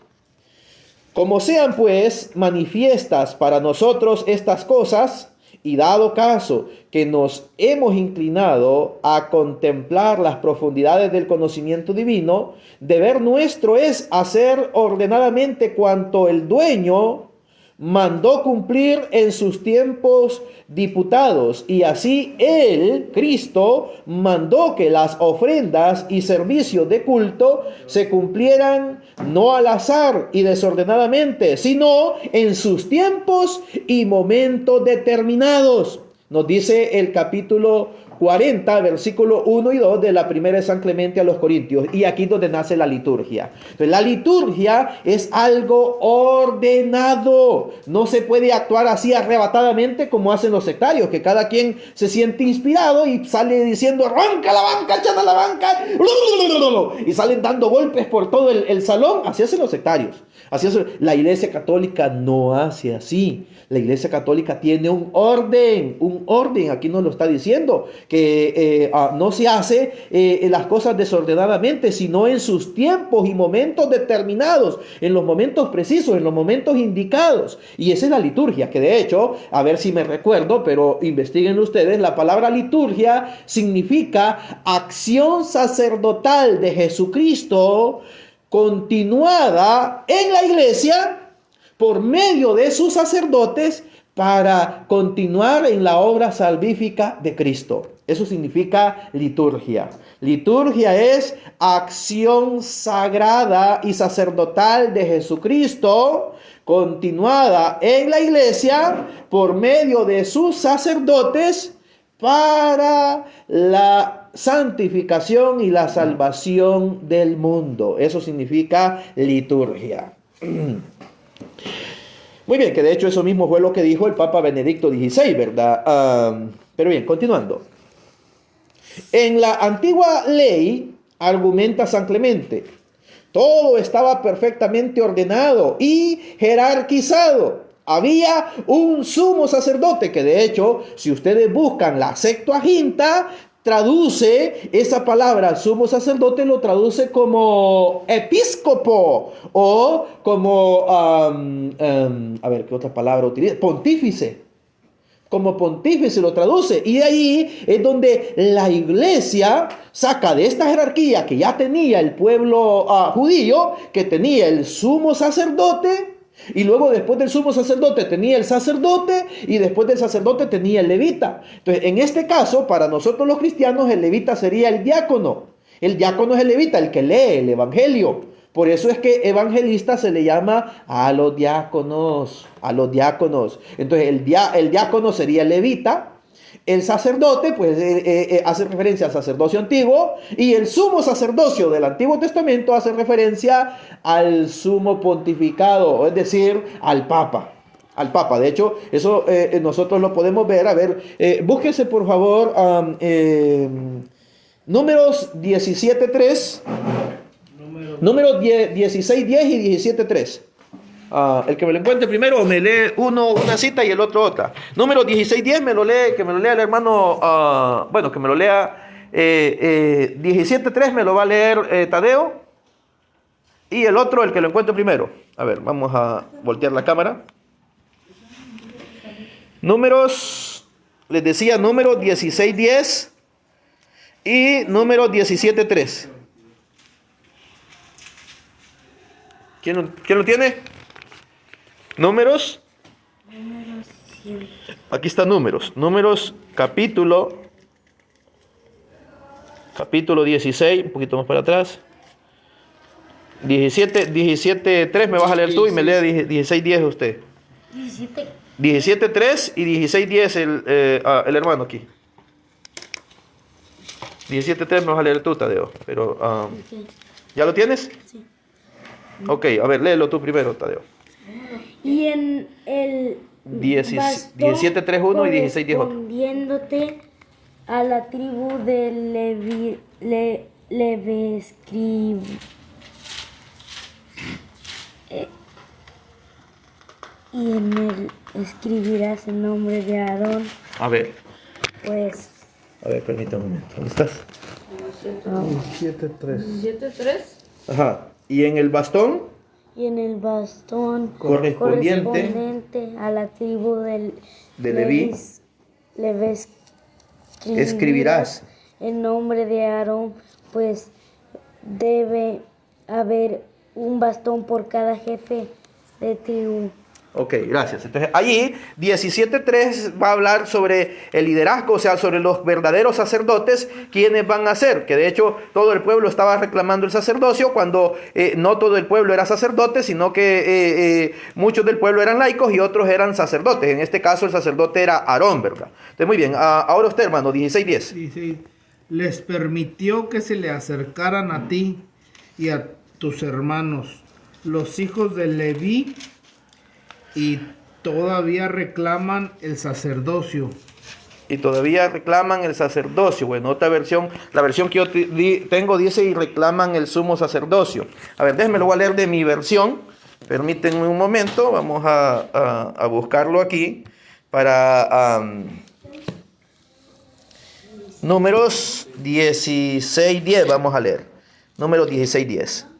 como sean pues manifiestas para nosotros estas cosas, y dado caso que nos hemos inclinado a contemplar las profundidades del conocimiento divino, deber nuestro es hacer ordenadamente cuanto el dueño mandó cumplir en sus tiempos diputados, y así él, Cristo, mandó que las ofrendas y servicios de culto se cumplieran no al azar y desordenadamente, sino en sus tiempos y momentos determinados. Nos dice el capítulo 40, versículo 1 y 2 de la primera de San Clemente a los Corintios. Y aquí es donde nace la liturgia. Entonces, la liturgia es algo ordenado. No se puede actuar así arrebatadamente como hacen los sectarios, que cada quien se siente inspirado y sale diciendo: arranca la banca, echada la banca, y salen dando golpes por todo el salón. Así hacen los sectarios. Así es. La iglesia católica no hace así. La iglesia católica tiene un orden. Aquí nos lo está diciendo, que no se hace las cosas desordenadamente, sino en sus tiempos y momentos determinados, en los momentos precisos, en los momentos indicados. Y esa es la liturgia, que de hecho, a ver si me recuerdo, pero investiguen ustedes, la palabra liturgia significa acción sacerdotal de Jesucristo continuada en la iglesia por medio de sus sacerdotes para continuar en la obra salvífica de Cristo. Eso significa liturgia. Liturgia es acción sagrada y sacerdotal de Jesucristo continuada en la iglesia por medio de sus sacerdotes para la santificación y la salvación del mundo. Eso significa liturgia. Muy bien, que de hecho eso mismo fue lo que dijo el Papa Benedicto XVI, ¿verdad? Pero bien, continuando. En la antigua ley, argumenta San Clemente, Todo estaba perfectamente ordenado y jerarquizado. Había un sumo sacerdote que, de hecho, si ustedes buscan la Septuaginta, traduce esa palabra sumo sacerdote, lo traduce como episcopo o como, a ver, ¿qué otra palabra utiliza? Pontífice. Como pontífice lo traduce, y de ahí es donde la iglesia saca de esta jerarquía que ya tenía el pueblo judío, que tenía el sumo sacerdote, y luego después del sumo sacerdote tenía el sacerdote, y después del sacerdote tenía el levita. Entonces, en este caso, para nosotros los cristianos, el levita sería el diácono. El diácono es el levita, el que lee el evangelio. Por eso es que evangelista se le llama a los diáconos, a los diáconos. Entonces el diácono sería el levita, el sacerdote pues hace referencia al sacerdocio antiguo, y el sumo sacerdocio del Antiguo Testamento hace referencia al sumo pontificado, es decir, al Papa. Al Papa. De hecho, eso nosotros lo podemos ver. A ver, búsquese por favor Números 17.3. Números 16.10 y 17.3. El que me lo encuentre primero me lee una cita y el otro otra. Número 16.10 que me lo lea el hermano, que me lo lea 17.3 me lo va a leer Tadeo. Y el otro, el que lo encuentre primero. A ver, vamos a voltear la cámara. Números, les decía, número 16.10 y número 17.3. ¿Quién lo tiene? Números. Aquí está Números. Números capítulo 16, un poquito más para atrás. 17.3 me vas a leer tú y me lee 16.10 usted. 17.3 y 16.10 el hermano aquí. 17.3 me vas a leer tú, Tadeo. Pero, ¿ya lo tienes? Sí. Ok, a ver, léelo tú primero, Tadeo. Y en el 17.3.1 y 16.10 otro. Correspondiéndote a la tribu de Levi y en él escribirás el nombre de Aarón. A ver, permítame un momento. ¿Dónde estás? 17.3. Ajá. Y en el bastón Y en el bastón correspondiente a la tribu de Leví escribirás el nombre de Aarón, pues debe haber un bastón por cada jefe de tribu. Ok, gracias. Entonces, allí 17.3 va a hablar sobre el liderazgo, o sea, sobre los verdaderos sacerdotes, quienes van a ser, que de hecho todo el pueblo estaba reclamando el sacerdocio, cuando no todo el pueblo era sacerdote, sino que muchos del pueblo eran laicos y otros eran sacerdotes. En este caso el sacerdote era Aarón, ¿verdad? Entonces, muy bien, ahora usted, hermano, 16.10. Dice, les permitió que se le acercaran a ti y a tus hermanos, los hijos de Leví, y todavía reclaman el sacerdocio. Y todavía reclaman el sacerdocio. Bueno, otra versión, la versión que yo tengo dice y reclaman el sumo sacerdocio. A ver, déjenme lo voy a leer de mi versión. Permítanme un momento, vamos a buscarlo aquí para Números 16.10, vamos a leer. Números 16.10.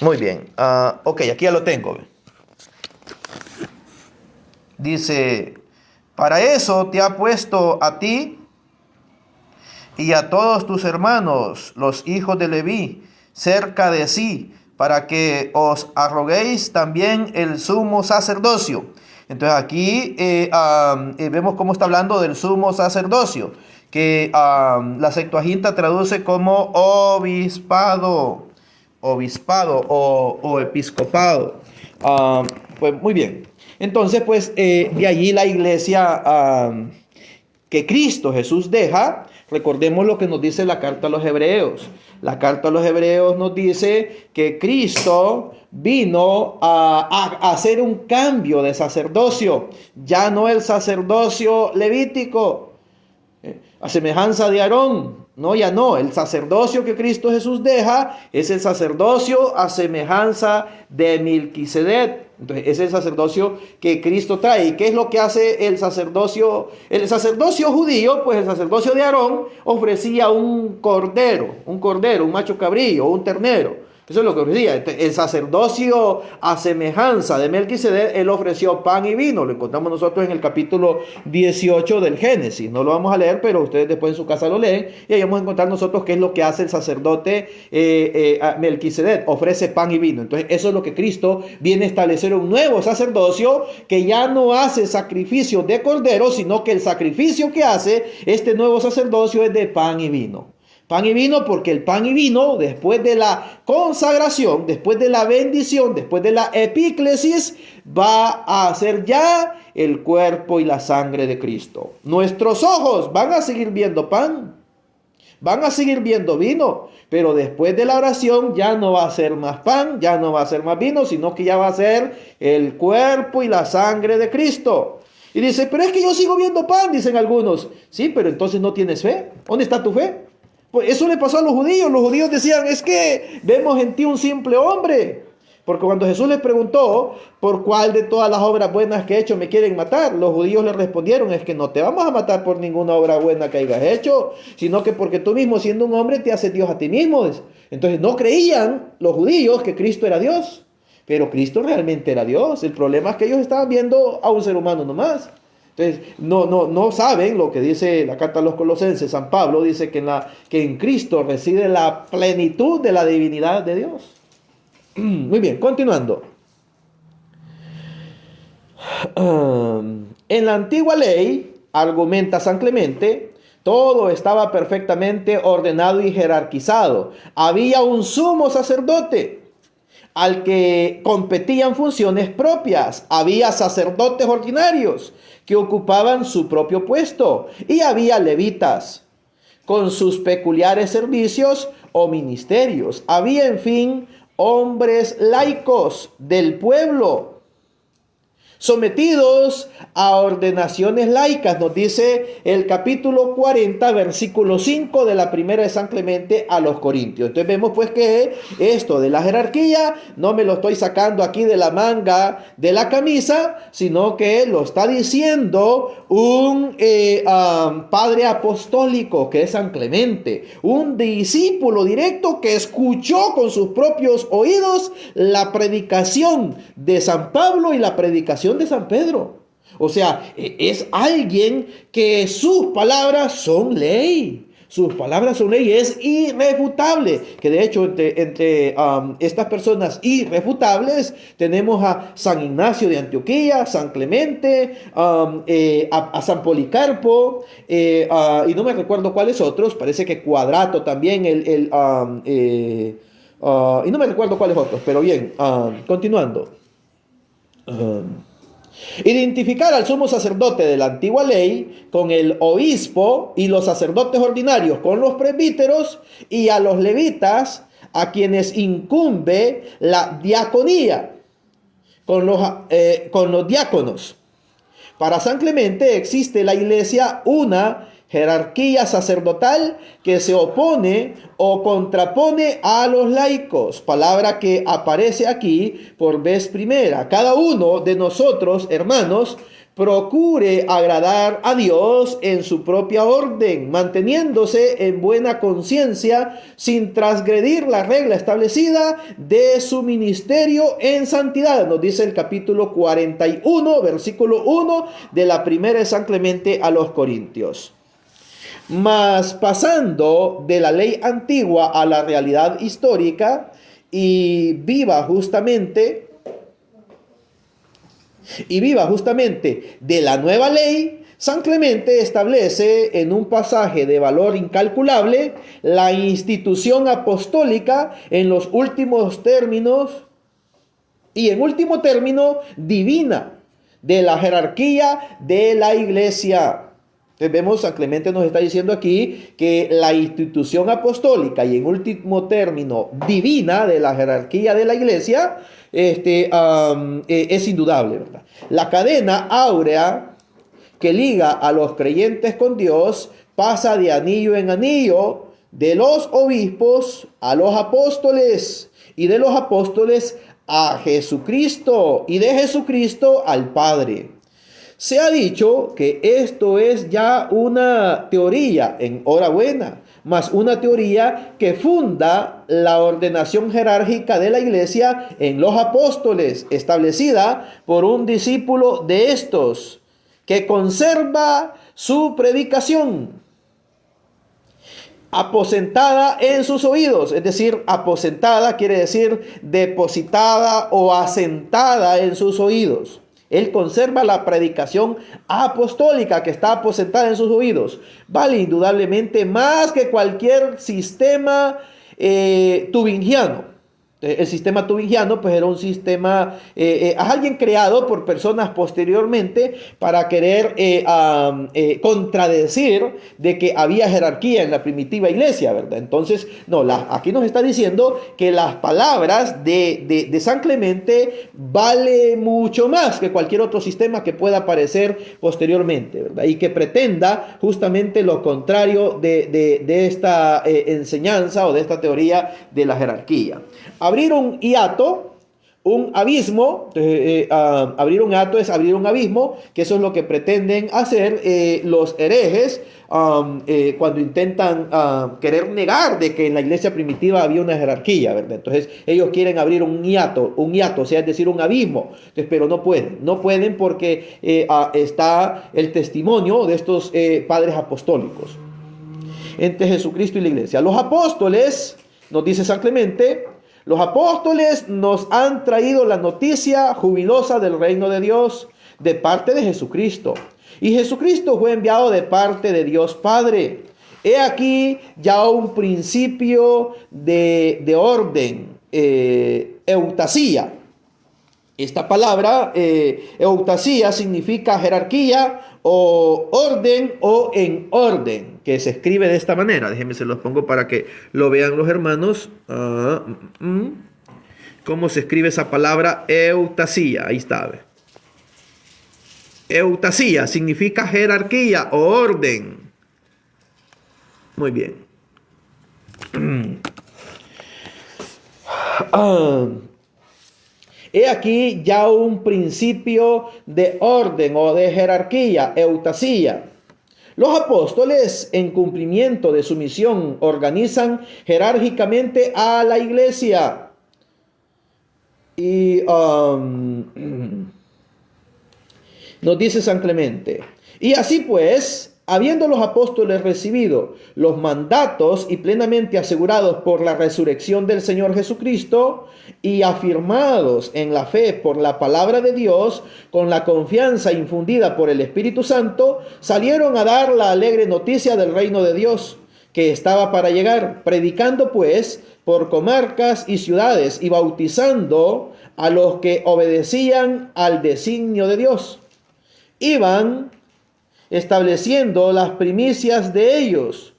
Muy bien, ok, aquí ya lo tengo. Dice, para eso te ha puesto a ti y a todos tus hermanos, los hijos de Leví, cerca de sí, para que os arroguéis también el sumo sacerdocio. Entonces aquí vemos cómo está hablando del sumo sacerdocio, que la Septuaginta traduce como obispado o episcopado. Pues muy bien. Entonces, pues de allí la iglesia que Cristo Jesús deja, recordemos lo que nos dice la carta a los Hebreos. La carta a los Hebreos nos dice que Cristo vino a hacer un cambio de sacerdocio. Ya no el sacerdocio levítico, a semejanza de Aarón, No, ya no. El sacerdocio que Cristo Jesús deja es el sacerdocio a semejanza de Melquisedec. Entonces, es el sacerdocio que Cristo trae. ¿Y qué es lo que hace el sacerdocio? El sacerdocio judío, pues el sacerdocio de Aarón ofrecía un cordero, un macho cabrillo, un ternero. Eso es lo que ofrecía. El sacerdocio a semejanza de Melquisedec, él ofreció pan y vino. Lo encontramos nosotros en el capítulo 18 del Génesis. No lo vamos a leer, pero ustedes después en su casa lo leen. Y ahí vamos a encontrar nosotros qué es lo que hace el sacerdote Melquisedec. Ofrece pan y vino. Entonces eso es lo que Cristo viene a establecer, un nuevo sacerdocio que ya no hace sacrificio de cordero, sino que el sacrificio que hace este nuevo sacerdocio es de pan y vino. Pan y vino, porque el pan y vino, después de la consagración, después de la bendición, después de la epíclesis, va a ser ya el cuerpo y la sangre de Cristo. Nuestros ojos van a seguir viendo pan, van a seguir viendo vino, pero después de la oración ya no va a ser más pan, ya no va a ser más vino, sino que ya va a ser el cuerpo y la sangre de Cristo. Y dice, pero es que yo sigo viendo pan, dicen algunos. Sí, pero entonces no tienes fe. ¿Dónde está tu fe? Pues eso le pasó a los judíos. Los judíos decían, es que vemos en ti un simple hombre. Porque cuando Jesús les preguntó, ¿por cuál de todas las obras buenas que he hecho me quieren matar? Los judíos le respondieron, es que no te vamos a matar por ninguna obra buena que hayas hecho, sino que porque tú mismo, siendo un hombre, te haces Dios a ti mismo. Entonces no creían los judíos que Cristo era Dios. Pero Cristo realmente era Dios. El problema es que ellos estaban viendo a un ser humano nomás. Entonces, no saben lo que dice la carta a los Colosenses. San Pablo dice que en Cristo reside la plenitud de la divinidad de Dios. Muy bien, continuando. En la antigua ley, argumenta San Clemente, todo estaba perfectamente ordenado y jerarquizado. Había un sumo sacerdote al que competían funciones propias. Había sacerdotes ordinarios que ocupaban su propio puesto, y había levitas con sus peculiares servicios o ministerios. Había, en fin, hombres laicos del pueblo, sometidos a ordenaciones laicas, nos dice el capítulo 40, versículo 5 de la primera de San Clemente a los Corintios. Entonces vemos pues que esto de la jerarquía no me lo estoy sacando aquí de la manga de la camisa, sino que lo está diciendo un padre apostólico que es San Clemente, un discípulo directo que escuchó con sus propios oídos la predicación de San Pablo y la predicación de San Pedro. O sea, es alguien que sus palabras son ley. Sus palabras son ley, es irrefutable. Que de hecho entre estas personas irrefutables tenemos a San Ignacio de Antioquía, San Clemente, a San Policarpo, y no me recuerdo cuáles otros. Parece que Cuadrato también, y no me recuerdo cuáles otros, pero bien, continuando. Identificar al sumo sacerdote de la antigua ley con el obispo y los sacerdotes ordinarios con los presbíteros, y a los levitas a quienes incumbe la diaconía con los diáconos. Para San Clemente existe en la iglesia una jerarquía sacerdotal que se opone o contrapone a los laicos, palabra que aparece aquí por vez primera. Cada uno de nosotros, hermanos, procure agradar a Dios en su propia orden, manteniéndose en buena conciencia, sin transgredir la regla establecida de su ministerio en santidad. Nos dice el capítulo 41, versículo 1 de la primera de San Clemente a los Corintios. Mas pasando de la ley antigua a la realidad histórica y viva justamente de la nueva ley, San Clemente establece en un pasaje de valor incalculable la institución apostólica en los últimos términos y en último término divina de la jerarquía de la iglesia. Entonces vemos, San Clemente nos está diciendo aquí que la institución apostólica y en último término divina de la jerarquía de la iglesia es indudable, ¿verdad? La cadena áurea que liga a los creyentes con Dios pasa de anillo en anillo de los obispos a los apóstoles, y de los apóstoles a Jesucristo, y de Jesucristo al Padre. Se ha dicho que esto es ya una teoría, enhorabuena, mas una teoría que funda la ordenación jerárquica de la iglesia en los apóstoles, establecida por un discípulo de estos, que conserva su predicación aposentada en sus oídos. Es decir, aposentada quiere decir depositada o asentada en sus oídos. Él conserva la predicación apostólica que está aposentada en sus oídos. Vale indudablemente más que cualquier sistema tubingiano. El sistema tubingiano pues era un sistema, alguien creado por personas posteriormente para querer contradecir de que había jerarquía en la primitiva iglesia, ¿verdad? Entonces, no, aquí nos está diciendo que las palabras de San Clemente vale mucho más que cualquier otro sistema que pueda aparecer posteriormente, ¿verdad? Y que pretenda justamente lo contrario de esta enseñanza o de esta teoría de la jerarquía. Abrir un hiato, un abismo, abrir un hiato es abrir un abismo, que eso es lo que pretenden hacer los herejes cuando intentan querer negar de que en la iglesia primitiva había una jerarquía, ¿verdad? Entonces ellos quieren abrir un hiato, o sea, es decir, un abismo. Entonces, pero no pueden porque está el testimonio de estos padres apostólicos entre Jesucristo y la iglesia. Los apóstoles, nos dice San Clemente, los apóstoles nos han traído la noticia jubilosa del reino de Dios de parte de Jesucristo. Y Jesucristo fue enviado de parte de Dios Padre. He aquí ya un principio de orden, eutasía. Esta palabra, eutasía, significa jerarquía o orden o en orden, que se escribe de esta manera. Déjenme se los pongo para que lo vean los hermanos. ¿Cómo se escribe esa palabra? Eutasía. Ahí está. Eutasía significa jerarquía o orden. Muy bien. He aquí ya un principio de orden o de jerarquía, eutasía. Los apóstoles, en cumplimiento de su misión, organizan jerárquicamente a la iglesia. Y nos dice San Clemente, y así pues, habiendo los apóstoles recibido los mandatos y plenamente asegurados por la resurrección del Señor Jesucristo y afirmados en la fe por la palabra de Dios, con la confianza infundida por el Espíritu Santo, salieron a dar la alegre noticia del reino de Dios que estaba para llegar, predicando pues por comarcas y ciudades y bautizando a los que obedecían al designio de Dios. Iban estableciendo las primicias de ellos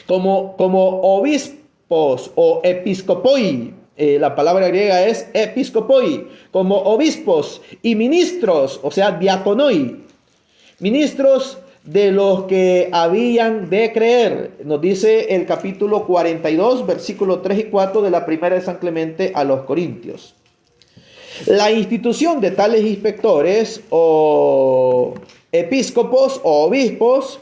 como obispos o episcopoi. La palabra griega es episcopoi, como obispos y ministros, o sea, diaconoi, ministros de los que habían de creer. Nos dice el capítulo 42, versículos 3 y 4 de la primera de San Clemente a los Corintios. La institución de tales inspectores o episcopos o obispos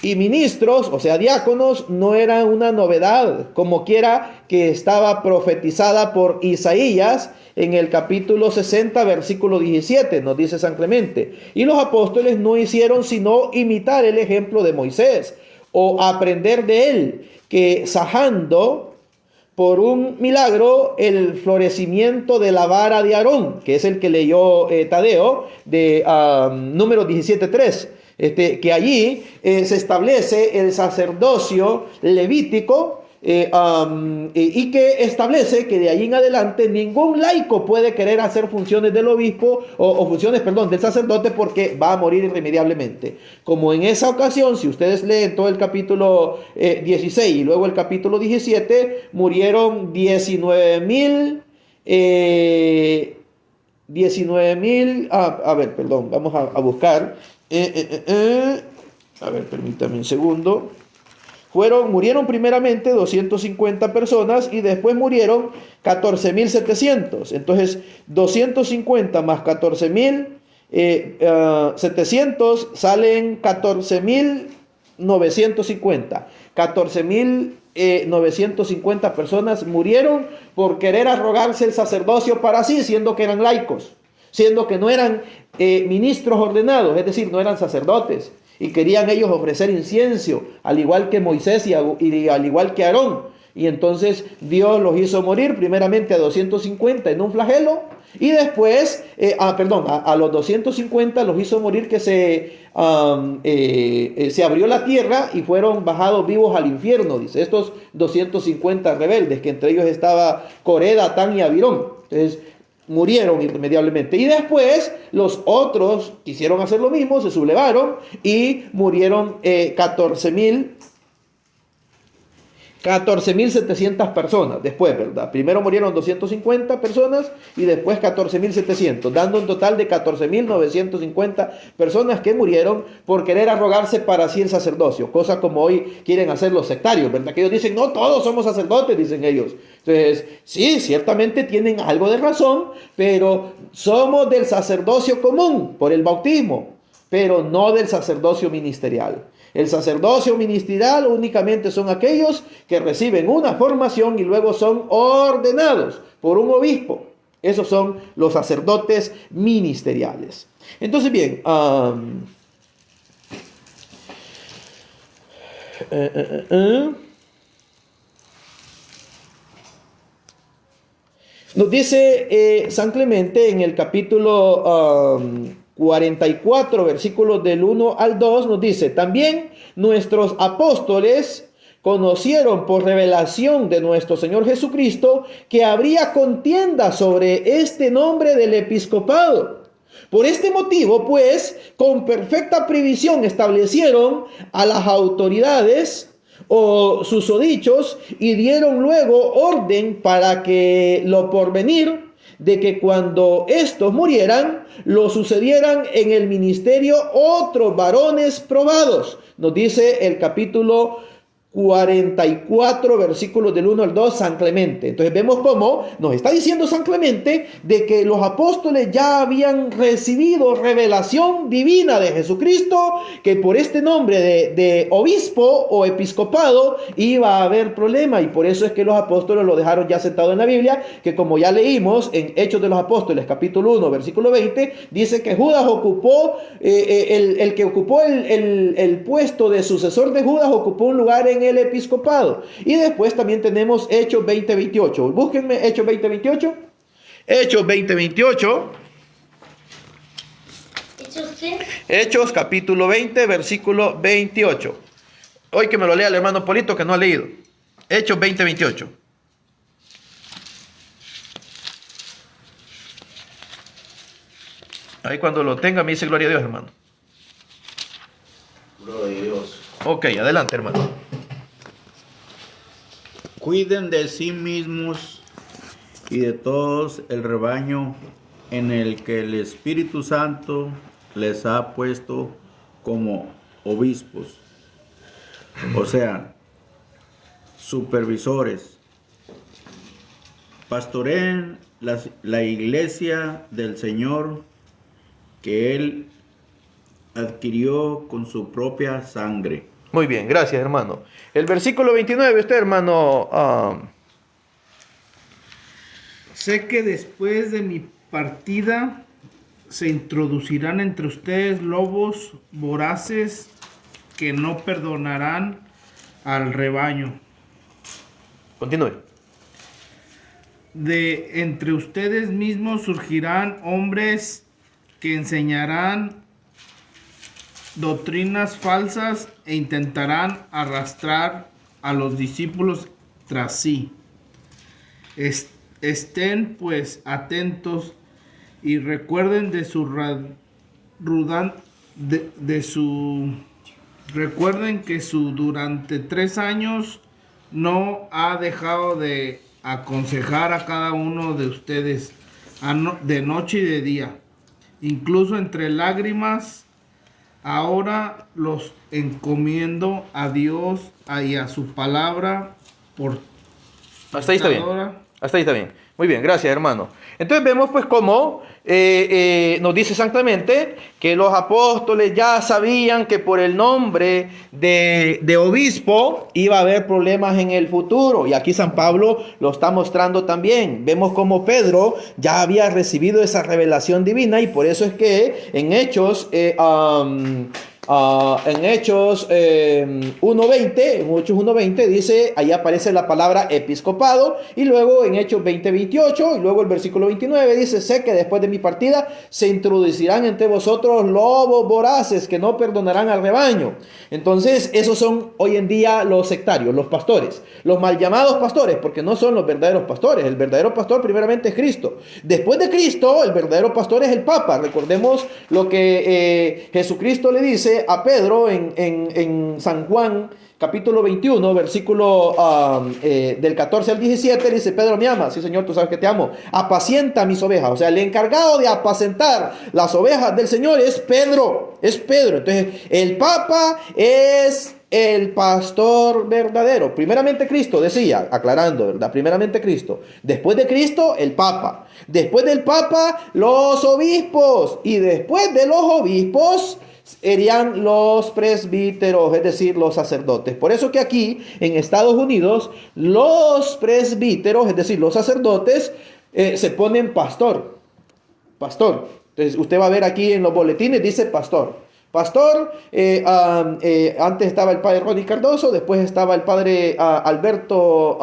y ministros, o sea, diáconos, no era una novedad, como quiera que estaba profetizada por Isaías en el capítulo 60, versículo 17, nos dice San Clemente. Y los apóstoles no hicieron sino imitar el ejemplo de Moisés, o aprender de él, que sajando por un milagro el florecimiento de la vara de Aarón, que es el que leyó Tadeo, de número 17:3. Que allí se establece el sacerdocio levítico y que establece que de allí en adelante ningún laico puede querer hacer funciones del obispo o funciones, del sacerdote, porque va a morir irremediablemente. Como en esa ocasión, si ustedes leen todo el capítulo 16 y luego el capítulo 17, murieron 19,000 19,000, a ver, perdón, vamos a buscar. A ver, permítame un segundo. Murieron primeramente 250 personas y después murieron 14,700. Entonces, 250 más 14,700 salen 14,950. 14,950 personas murieron por querer arrogarse el sacerdocio para sí, siendo que eran laicos, siendo que no eran ministros ordenados, es decir, no eran sacerdotes. Y querían ellos ofrecer incienso, al igual que Moisés y al igual que Aarón. Y entonces Dios los hizo morir primeramente a 250 en un flagelo. Y después, a los 250 los hizo morir que se abrió la tierra y fueron bajados vivos al infierno. Dice, estos 250 rebeldes, que entre ellos estaba Coré, Datán y Abirón. Entonces, murieron irremediablemente. Y después los otros quisieron hacer lo mismo, se sublevaron y murieron 14,700 personas después, ¿verdad? Primero murieron 250 personas y después 14,700, dando un total de 14,950 personas que murieron por querer arrogarse para sí el sacerdocio, cosa como hoy quieren hacer los sectarios, ¿verdad? Que ellos dicen, no, todos somos sacerdotes, dicen ellos. Entonces, sí, ciertamente tienen algo de razón, pero somos del sacerdocio común por el bautismo, pero no del sacerdocio ministerial. El sacerdocio ministerial únicamente son aquellos que reciben una formación y luego son ordenados por un obispo. Esos son los sacerdotes ministeriales. Entonces, bien, nos dice San Clemente en el capítulo 44, versículos del 1 al 2, nos dice, también nuestros apóstoles conocieron por revelación de nuestro Señor Jesucristo que habría contienda sobre este nombre del episcopado. Por este motivo, pues, con perfecta previsión establecieron a las autoridades o susodichos y dieron luego orden para que lo porvenir de que cuando estos murieran, lo sucedieran en el ministerio otros varones probados. Nos dice el capítulo 44, versículos del 1 al 2, San Clemente. Entonces vemos cómo nos está diciendo San Clemente de que los apóstoles ya habían recibido revelación divina de Jesucristo, que por este nombre de obispo o episcopado iba a haber problema, y por eso es que los apóstoles lo dejaron ya sentado en la Biblia, que como ya leímos en Hechos de los Apóstoles, capítulo 1, versículo 20, dice que Judas ocupó, el que ocupó el puesto de sucesor de Judas ocupó un lugar en el episcopado. Y después también tenemos Hechos 20:28. Búsquenme Hechos 20:28. Hechos 20:28. Hechos capítulo 20, versículo 28. Hoy que me lo lea el hermano Polito, que no ha leído. Hechos 20:28. Ahí cuando lo tenga me dice gloria a Dios, hermano. Gloria a Dios. Ok, adelante, hermano. Cuiden de sí mismos y de todos el rebaño en el que el Espíritu Santo les ha puesto como obispos, o sea, supervisores. Pastoreen la iglesia del Señor que Él adquirió con su propia sangre. Muy bien, gracias, hermano. El versículo 29, usted, hermano. Sé que después de mi partida se introducirán entre ustedes lobos voraces que no perdonarán al rebaño. Continúe. De entre ustedes mismos surgirán hombres que enseñarán doctrinas falsas e intentarán arrastrar a los discípulos tras sí. Estén pues atentos y recuerden recuerden que durante 3 años no ha dejado de aconsejar a cada uno de ustedes, de noche y de día, incluso entre lágrimas. Ahora los encomiendo a Dios y a su palabra por Hasta ahí está bien. portadora. Hasta ahí está bien. Muy bien, gracias, hermano. Entonces vemos pues cómo nos dice San Clemente que los apóstoles ya sabían que por el nombre de obispo iba a haber problemas en el futuro. Y aquí San Pablo lo está mostrando también. Vemos cómo Pedro ya había recibido esa revelación divina y por eso es que en Hechos 1.20 dice, ahí aparece la palabra episcopado, y luego en Hechos 20:28, y luego el versículo 29 dice, sé que después de mi partida se introducirán entre vosotros lobos voraces que no perdonarán al rebaño. Entonces esos son hoy en día los sectarios, los pastores, los mal llamados pastores, porque no son los verdaderos pastores. El verdadero pastor primeramente es Cristo. Después de Cristo, el verdadero pastor es el Papa. Recordemos lo que Jesucristo le dice a Pedro en San Juan capítulo 21, versículo del 14 al 17, dice, Pedro, ¿me amas? Sí, Señor, tú sabes que te amo. Apacienta mis ovejas. O sea, el encargado de apacentar las ovejas del Señor es Pedro. Es Pedro. Entonces, el Papa es el pastor verdadero. Primeramente Cristo, decía, aclarando, ¿verdad? Primeramente Cristo. Después de Cristo, el Papa. Después del Papa, los obispos. Y después de los obispos serían los presbíteros, es decir, los sacerdotes. Por eso que aquí en Estados Unidos los presbíteros, es decir, los sacerdotes, se ponen pastor. Entonces usted va a ver aquí en los boletines, dice pastor. Pastor, antes estaba el padre Ronnie Cardoso, después estaba el padre Alberto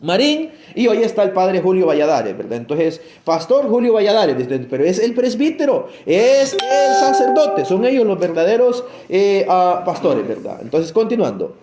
Marín, y hoy está el padre Julio Valladares, ¿verdad? Entonces, pastor Julio Valladares, pero es el presbítero, es el sacerdote, son ellos los verdaderos pastores, ¿verdad? Entonces, continuando.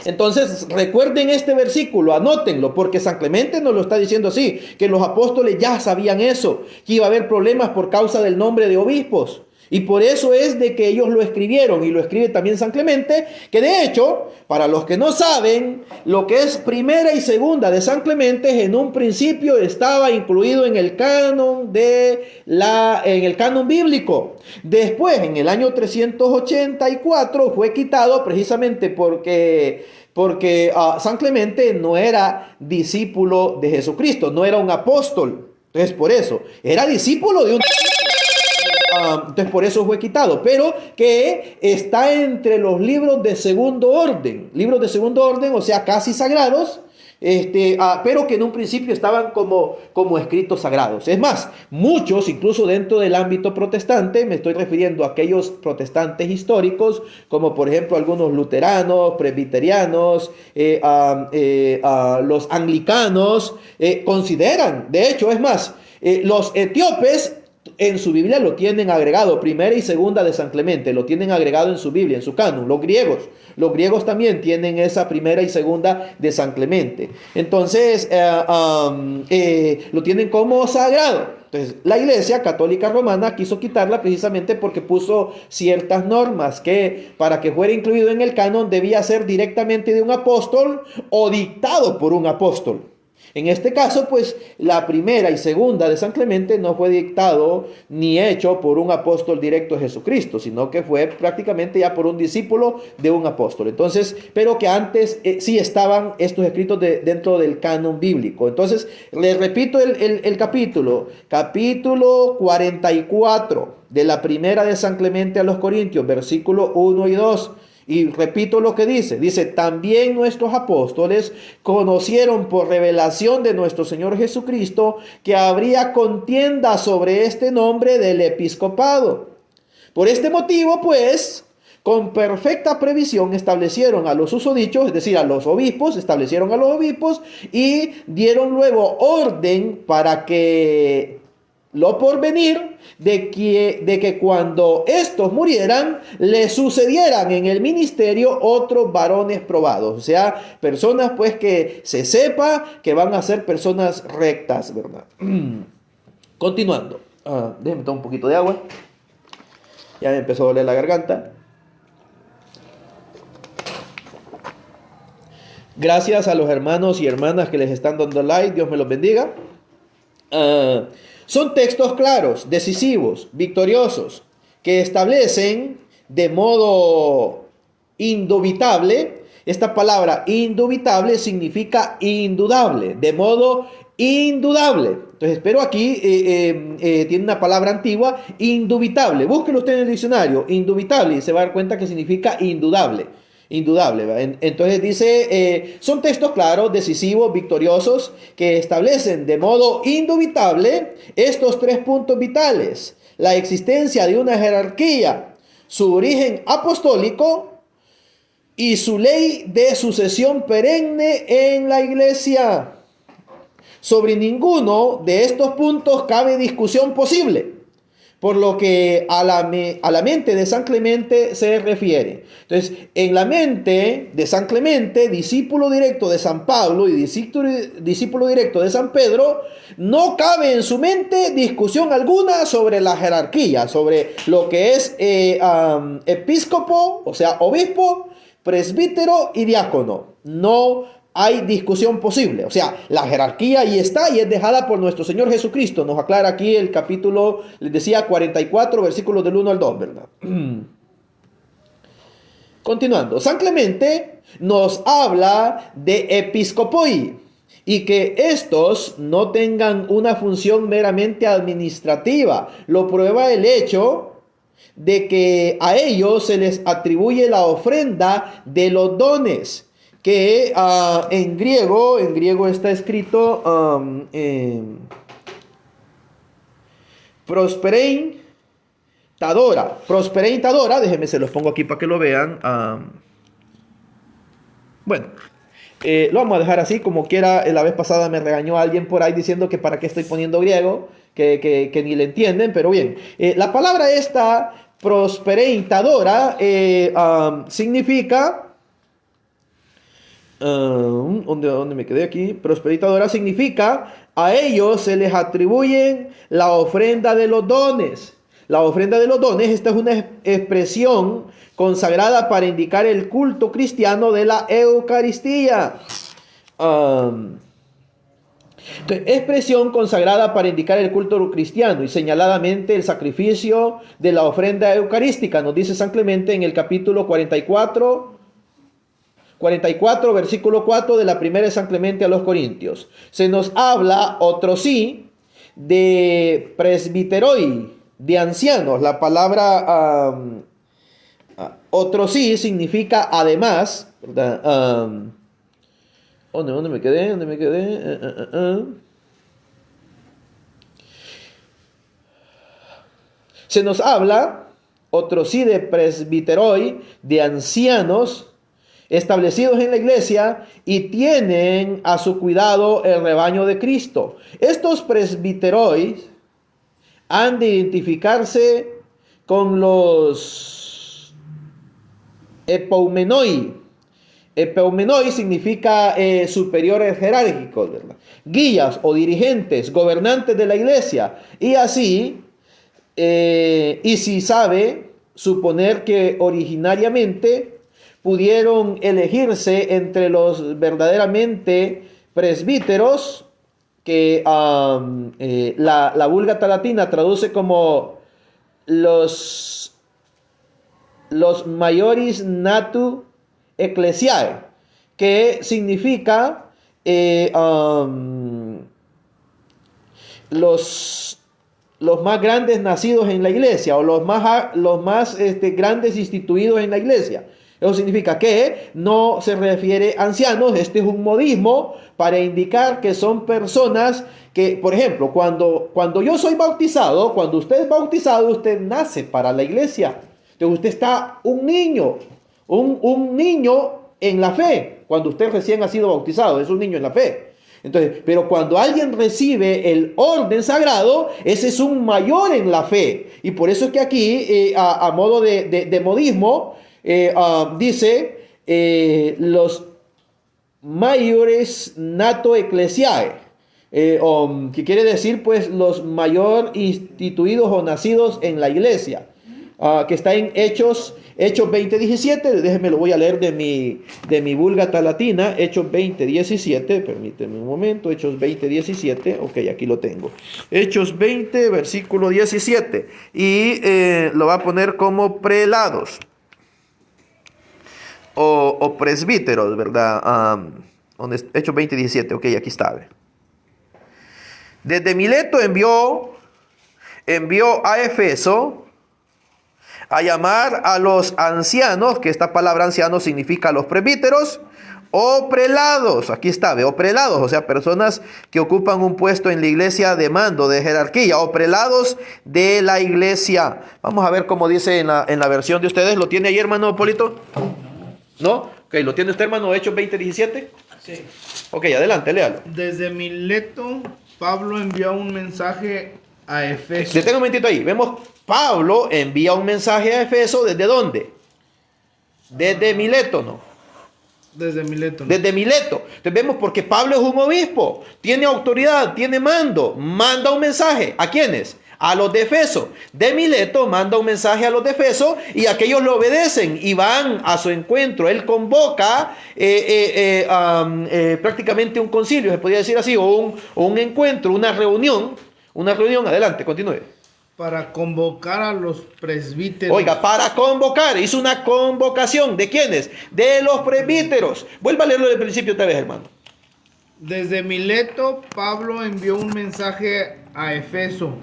Entonces, recuerden este versículo, anótenlo, porque San Clemente nos lo está diciendo así, que los apóstoles ya sabían eso, que iba a haber problemas por causa del nombre de obispos. Y por eso es de que ellos lo escribieron, y lo escribe también San Clemente, que de hecho, para los que no saben, lo que es primera y segunda de San Clemente en un principio estaba incluido en el canon en el canon bíblico. Después, en el año 384, fue quitado precisamente porque San Clemente no era discípulo de Jesucristo, no era un apóstol. Entonces, por eso, era discípulo de un entonces por eso fue quitado, pero que está entre los libros de segundo orden, o sea, casi sagrados, pero que en un principio estaban como escritos sagrados. Es más, muchos, incluso dentro del ámbito protestante, me estoy refiriendo a aquellos protestantes históricos, como por ejemplo algunos luteranos, presbiterianos, los anglicanos, consideran, de hecho, es más, los etíopes en su Biblia lo tienen agregado, primera y segunda de San Clemente, lo tienen agregado en su Biblia, en su canon. Los griegos también tienen esa primera y segunda de San Clemente. Entonces, lo tienen como sagrado. Entonces, la Iglesia Católica Romana quiso quitarla precisamente porque puso ciertas normas que para que fuera incluido en el canon debía ser directamente de un apóstol o dictado por un apóstol. En este caso, pues, la primera y segunda de San Clemente no fue dictado ni hecho por un apóstol directo de Jesucristo, sino que fue prácticamente ya por un discípulo de un apóstol. Entonces, pero que antes sí estaban estos escritos dentro del canon bíblico. Entonces, les repito el capítulo 44 de la primera de San Clemente a los Corintios, versículos 1 y 2. Y repito lo que dice, también nuestros apóstoles conocieron por revelación de nuestro Señor Jesucristo que habría contienda sobre este nombre del episcopado. Por este motivo, pues, con perfecta previsión establecieron a los susodichos, es decir, establecieron a los obispos y dieron luego orden para que lo porvenir de que cuando estos murieran, le sucedieran en el ministerio otros varones probados. O sea, personas pues que se sepa que van a ser personas rectas, ¿verdad? Continuando. Déjenme tomar un poquito de agua. Ya me empezó a doler la garganta. Gracias a los hermanos y hermanas que les están dando like. Dios me los bendiga. Son textos claros, decisivos, victoriosos, que establecen de modo indubitable. Esta palabra indubitable significa indudable, de modo indudable. Entonces, pero aquí tiene una palabra antigua, indubitable. Búsquelo usted en el diccionario, indubitable, y se va a dar cuenta que significa indudable. Indudable, ¿verdad? Entonces dice, son textos claros, decisivos, victoriosos, que establecen de modo indubitable estos tres puntos vitales: la existencia de una jerarquía, su origen apostólico y su ley de sucesión perenne en la iglesia. Sobre ninguno de estos puntos cabe discusión posible, por lo que a la mente de San Clemente se refiere. Entonces, en la mente de San Clemente, discípulo directo de San Pablo y discípulo directo de San Pedro, no cabe en su mente discusión alguna sobre la jerarquía, sobre lo que es episcopo, o sea, obispo, presbítero y diácono. No hay discusión posible. O sea, la jerarquía ahí está y es dejada por nuestro Señor Jesucristo. Nos aclara aquí el capítulo, les decía, 44, versículos del 1 al 2, ¿verdad? Continuando, San Clemente nos habla de episcopoi y que estos no tengan una función meramente administrativa. Lo prueba el hecho de que a ellos se les atribuye la ofrenda de los dones, que en griego está escrito prosperein tadora, déjenme se los pongo aquí para que lo vean. Bueno, lo vamos a dejar así, como quiera. La vez pasada me regañó alguien por ahí diciendo que para qué estoy poniendo griego, que ni le entienden, pero bien. La palabra esta, prosperein tadora, significa... ¿Dónde me quedé aquí? Prosperitadora significa, a ellos se les atribuyen la ofrenda de los dones. La ofrenda de los dones, esta es una expresión consagrada para indicar el culto cristiano de la Eucaristía. Entonces, expresión consagrada para indicar el culto cristiano y señaladamente el sacrificio de la ofrenda eucarística, nos dice San Clemente en el capítulo 44, versículo 4 de la primera de San Clemente a los Corintios. Se nos habla, otro sí, de presbiteroi, de ancianos. La palabra otro sí significa además, ¿verdad? ¿Dónde me quedé? Se nos habla, otro sí, de presbiteroi, de ancianos establecidos en la iglesia y tienen a su cuidado el rebaño de Cristo. Estos presbiterois han de identificarse con los epoumenoi. Epoumenoi significa superiores jerárquicos, ¿verdad? Guías o dirigentes, gobernantes de la iglesia. Y así, y si sabe suponer que originariamente pudieron elegirse entre los verdaderamente presbíteros, que la Vulgata latina traduce como los maioris natu ecclesiae, que significa los más grandes nacidos en la iglesia, o los más grandes instituidos en la iglesia. Eso significa que no se refiere a ancianos. Este es un modismo para indicar que son personas que, por ejemplo, cuando yo soy bautizado, cuando usted es bautizado, usted nace para la iglesia. Entonces usted está un niño en la fe. Cuando usted recién ha sido bautizado, es un niño en la fe. Entonces, pero cuando alguien recibe el orden sagrado, ese es un mayor en la fe. Y por eso es que aquí, a modo de modismo, dice los mayores nato ecclesiae, que quiere decir pues los mayor instituidos o nacidos en la iglesia. que está en Hechos 20:17. Déjenme, lo voy a leer de mi Vulgata Latina. Hechos 20:17. Permíteme un momento. Hechos 20:17. Ok, aquí lo tengo. Hechos 20, versículo 17. Y lo va a poner como prelados o presbíteros, ¿verdad? Hechos 20:17. Ok, aquí está. Desde Mileto envió a Efeso a llamar a los ancianos, que esta palabra ancianos significa los presbíteros, o prelados, aquí está, o prelados, o sea, personas que ocupan un puesto en la iglesia de mando, de jerarquía, o prelados de la iglesia. Vamos a ver cómo dice en la versión de ustedes. ¿Lo tiene ahí, hermano Polito? ¿No? Ok, ¿lo tiene usted, hermano? Hechos 20:17. Sí. Ok, adelante, léalo. Desde Mileto, Pablo envió un mensaje a Efeso. Detenga un momentito ahí. Vemos, Pablo envía un mensaje a Efeso. ¿Desde dónde? Desde Mileto, ¿no? Desde Mileto. Desde Mileto. Entonces vemos, porque Pablo es un obispo, tiene autoridad, tiene mando, manda un mensaje. ¿A quiénes? A los de Efeso. De Mileto manda un mensaje a los de Efeso y aquellos lo obedecen y van a su encuentro. Él convoca prácticamente un concilio, se podría decir así, o un encuentro, una reunión. Adelante, continúe. Para convocar a los presbíteros. Oiga, para convocar, hizo una convocación. ¿De quiénes? De los presbíteros. Vuelva a leerlo del principio otra vez, hermano. Desde Mileto, Pablo envió un mensaje a Efeso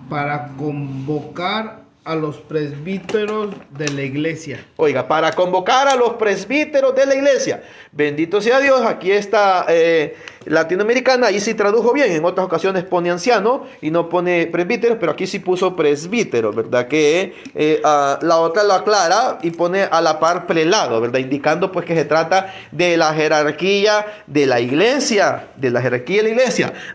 para convocar a los presbíteros de la iglesia. Oiga, para convocar a los presbíteros de la iglesia. Bendito sea Dios, aquí está latinoamericana, ahí sí tradujo bien, en otras ocasiones pone anciano y no pone presbíteros, pero aquí sí puso presbítero, ¿verdad? Que la otra lo aclara y pone a la par prelado, ¿verdad? Indicando pues que se trata de la jerarquía de la iglesia,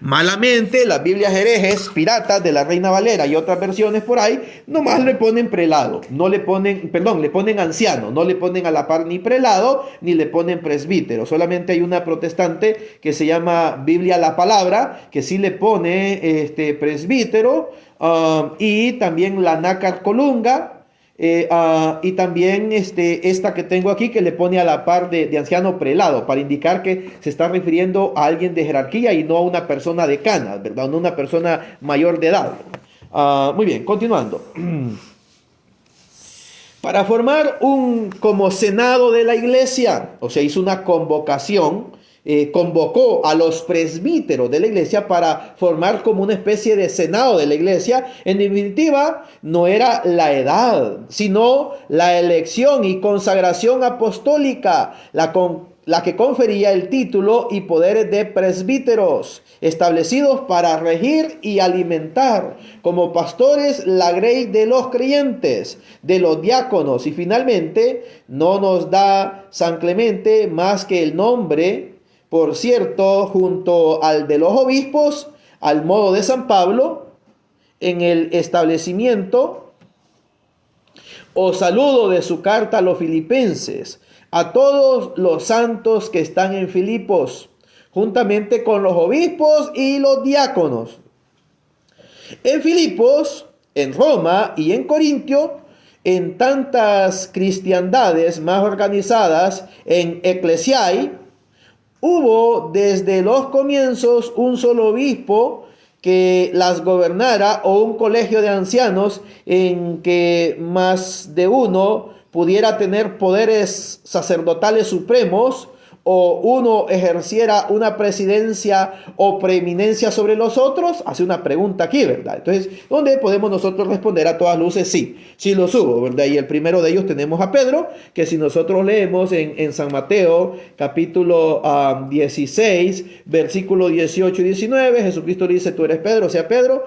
Malamente, las Biblias herejes, piratas de la Reina Valera y otras versiones por ahí, nomás le ponen prelado, le ponen anciano, no le ponen a la par ni prelado, ni le ponen presbítero. Solamente hay una protestante que se llama Biblia la Palabra, que sí le pone presbítero, y también la Nácar Colunga, y también esta que tengo aquí, que le pone a la par de anciano prelado, para indicar que se está refiriendo a alguien de jerarquía y no a una persona decana, ¿verdad? No una persona mayor de edad. Muy bien, continuando. Para formar como senado de la iglesia, o sea, hizo una convocación, convocó a los presbíteros de la iglesia para formar como una especie de senado de la iglesia. En definitiva, no era la edad, sino la elección y consagración apostólica, la que confería el título y poderes de presbíteros, establecidos para regir y alimentar como pastores la grey de los creyentes, de los diáconos. Y finalmente, no nos da San Clemente más que el nombre, por cierto, junto al de los obispos, al modo de San Pablo, en el establecimiento o saludo de su carta a los filipenses, a todos los santos que están en Filipos, juntamente con los obispos y los diáconos. En Filipos, en Roma y en Corintio, en tantas cristiandades más organizadas en eclesiai, hubo desde los comienzos un solo obispo que las gobernara, o un colegio de ancianos en que más de uno pudiera tener poderes sacerdotales supremos, o uno ejerciera una presidencia o preeminencia sobre los otros. Hace una pregunta aquí, ¿verdad? Entonces, ¿dónde podemos nosotros responder? A todas luces, sí los hubo, ¿verdad? Y el primero de ellos tenemos a Pedro, que si nosotros leemos en San Mateo, capítulo 16, versículo 18 y 19, Jesucristo dice: tú eres Pedro, sea Pedro,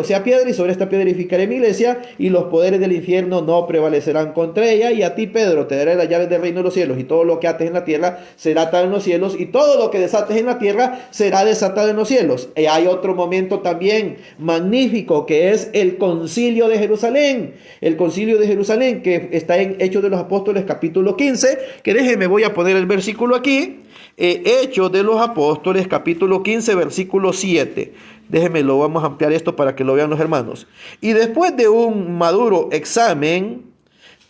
sea piedra, y sobre esta piedra edificaré mi iglesia, y los poderes del infierno no prevalecerán contra ella. Y a ti, Pedro, te daré las llaves del reino de los cielos, y todo lo que ates en la tierra será atado en los cielos, y todo lo que desates en la tierra será desatado en los cielos. Y hay otro momento también magnífico, que es el concilio de Jerusalén. El concilio de Jerusalén, que está en Hechos de los Apóstoles, capítulo 15, que déjenme, voy a poner el versículo aquí. Hechos de los Apóstoles, capítulo 15, versículo 7. Déjenme, lo vamos a ampliar esto para que lo vean los hermanos. Y después de un maduro examen,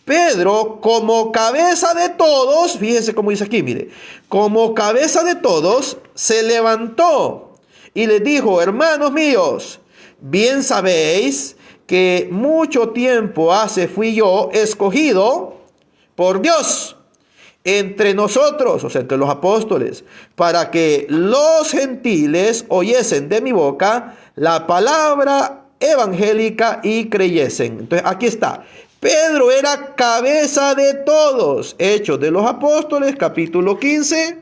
Pedro, como cabeza de todos, fíjense cómo dice aquí, mire, como cabeza de todos, se levantó y les dijo: hermanos míos, bien sabéis que mucho tiempo hace fui yo escogido por Dios entre nosotros, o sea, entre los apóstoles, para que los gentiles oyesen de mi boca la palabra evangélica y creyesen. Entonces, aquí está. Pedro era cabeza de todos. Hechos de los Apóstoles, capítulo 15.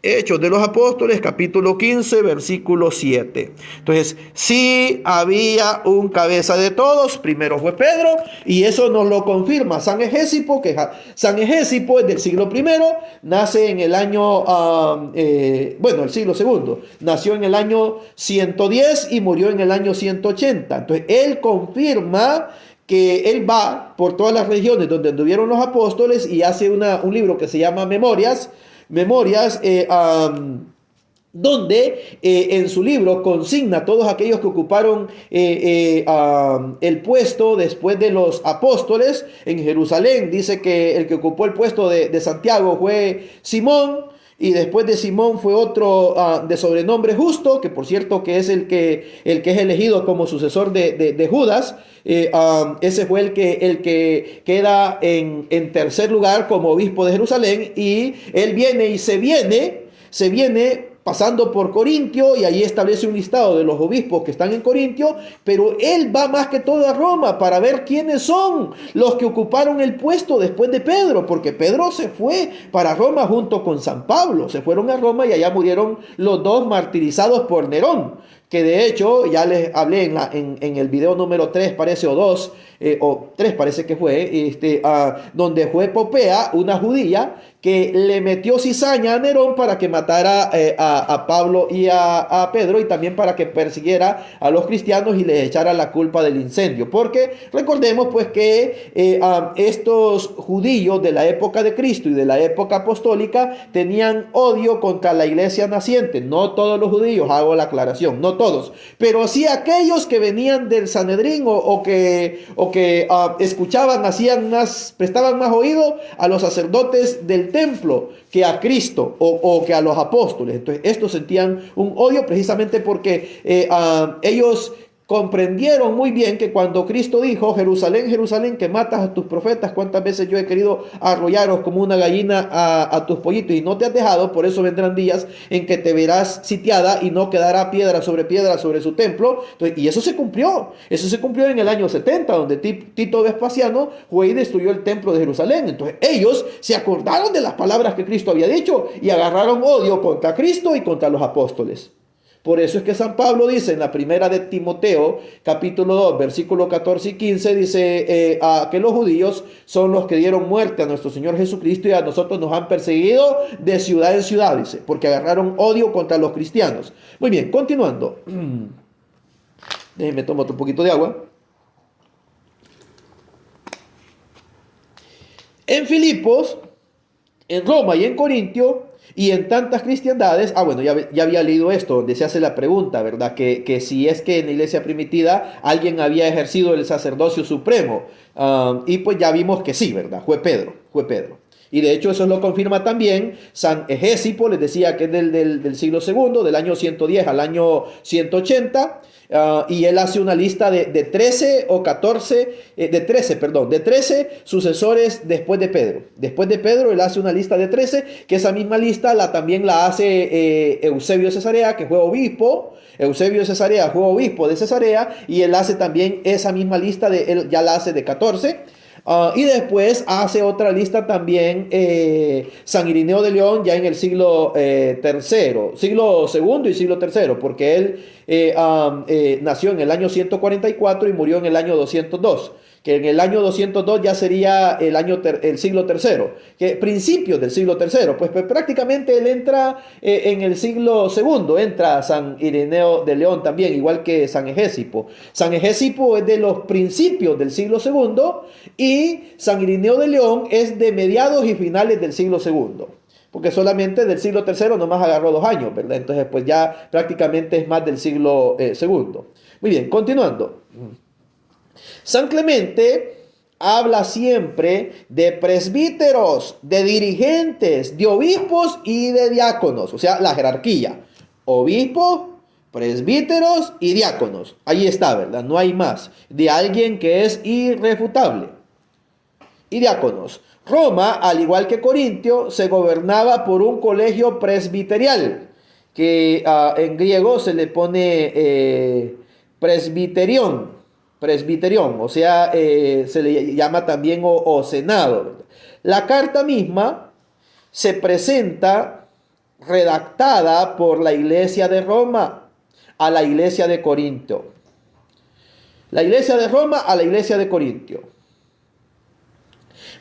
Hechos de los Apóstoles, capítulo 15, versículo 7. Entonces, sí había un cabeza de todos. Primero fue Pedro, y eso nos lo confirma San Egésipo, que San Egésipo es del siglo I, nace en el año, el siglo II. Nació en el año 110 y murió en el año 180. Entonces, él confirma que él va por todas las regiones donde anduvieron los apóstoles y hace un libro que se llama Memorias, donde en su libro consigna a todos aquellos que ocuparon el puesto después de los apóstoles en Jerusalén. Dice que el que ocupó el puesto de Santiago fue Simón, y después de Simón fue otro de sobrenombre Justo, que por cierto que es el que es elegido como sucesor de Judas. Ese fue el que queda en tercer lugar como obispo de Jerusalén, y él viene y se viene pasando por Corintio, y ahí establece un listado de los obispos que están en Corintio, pero él va más que todo a Roma para ver quiénes son los que ocuparon el puesto después de Pedro, porque Pedro se fue para Roma junto con San Pablo. Se fueron a Roma y allá murieron los dos martirizados por Nerón, que de hecho ya les hablé en el video número 3, parece, o 2, o 3 parece que fue, donde fue Popea, una judía, que le metió cizaña a Nerón para que matara a Pablo y a Pedro, y también para que persiguiera a los cristianos y les echara la culpa del incendio. Porque recordemos pues que estos judíos de la época de Cristo y de la época apostólica tenían odio contra la iglesia naciente. No todos los judíos, hago la aclaración, no todos, pero sí aquellos que venían del Sanedrín o que escuchaban, prestaban más oído a los sacerdotes del templo que a Cristo o que a los apóstoles. Entonces estos sentían un odio precisamente porque ellos comprendieron muy bien que cuando Cristo dijo: Jerusalén, Jerusalén, que matas a tus profetas, cuántas veces yo he querido arrollaros como una gallina a tus pollitos y no te has dejado, por eso vendrán días en que te verás sitiada y no quedará piedra sobre su templo. Entonces, y eso se cumplió en el año 70, donde Tito Vespasiano fue y destruyó el templo de Jerusalén. Entonces ellos se acordaron de las palabras que Cristo había dicho y agarraron odio contra Cristo y contra los apóstoles. Por eso es que San Pablo dice en la primera de Timoteo, capítulo 2, versículo 14 y 15, dice que los judíos son los que dieron muerte a nuestro Señor Jesucristo, y a nosotros nos han perseguido de ciudad en ciudad, dice, porque agarraron odio contra los cristianos. Muy bien, continuando. Déjenme tomar otro poquito de agua. En Filipos, en Roma y en Corintio y en tantas cristiandades, ya había leído esto, donde se hace la pregunta, ¿verdad? Que si es que en la iglesia primitiva alguien había ejercido el sacerdocio supremo. Y pues ya vimos que sí, ¿verdad? Fue Pedro. Y de hecho eso lo confirma también San Egésipo, les decía que es del siglo II, del año 110 al año 180. Y él hace una lista de 13 sucesores después de Pedro. Después de Pedro él hace una lista de 13, que esa misma lista también la hace Eusebio de Cesarea, que fue obispo. Eusebio de Cesarea fue obispo de Cesarea, y él hace también esa misma lista, él ya la hace de 14. Y después hace otra lista también San Irineo de León, ya en el siglo siglo II y siglo III, porque él nació en el año 144 y murió en el año 202, que en el año 202 ya sería el siglo III, que principios del siglo III, pues prácticamente él entra en el siglo II, entra San Irineo de León también, igual que San Egésipo. San Egésipo es de los principios del siglo II y San Irineo de León es de mediados y finales del siglo II. porque solamente del siglo III nomás agarró 2 años, ¿verdad? Entonces, pues ya prácticamente es más del siglo II. Muy bien, continuando. San Clemente habla siempre de presbíteros, de dirigentes, de obispos y de diáconos, o sea, la jerarquía. Obispos, presbíteros y diáconos. Ahí está, ¿verdad? No hay más. De alguien que es irrefutable. Y diáconos. Roma, al igual que Corintio, se gobernaba por un colegio presbiterial, que en griego se le pone presbiterión, o sea, se le llama también o senado, ¿verdad? La carta misma se presenta redactada por la iglesia de Roma a la iglesia de Corintio. La iglesia de Roma a la iglesia de Corintio.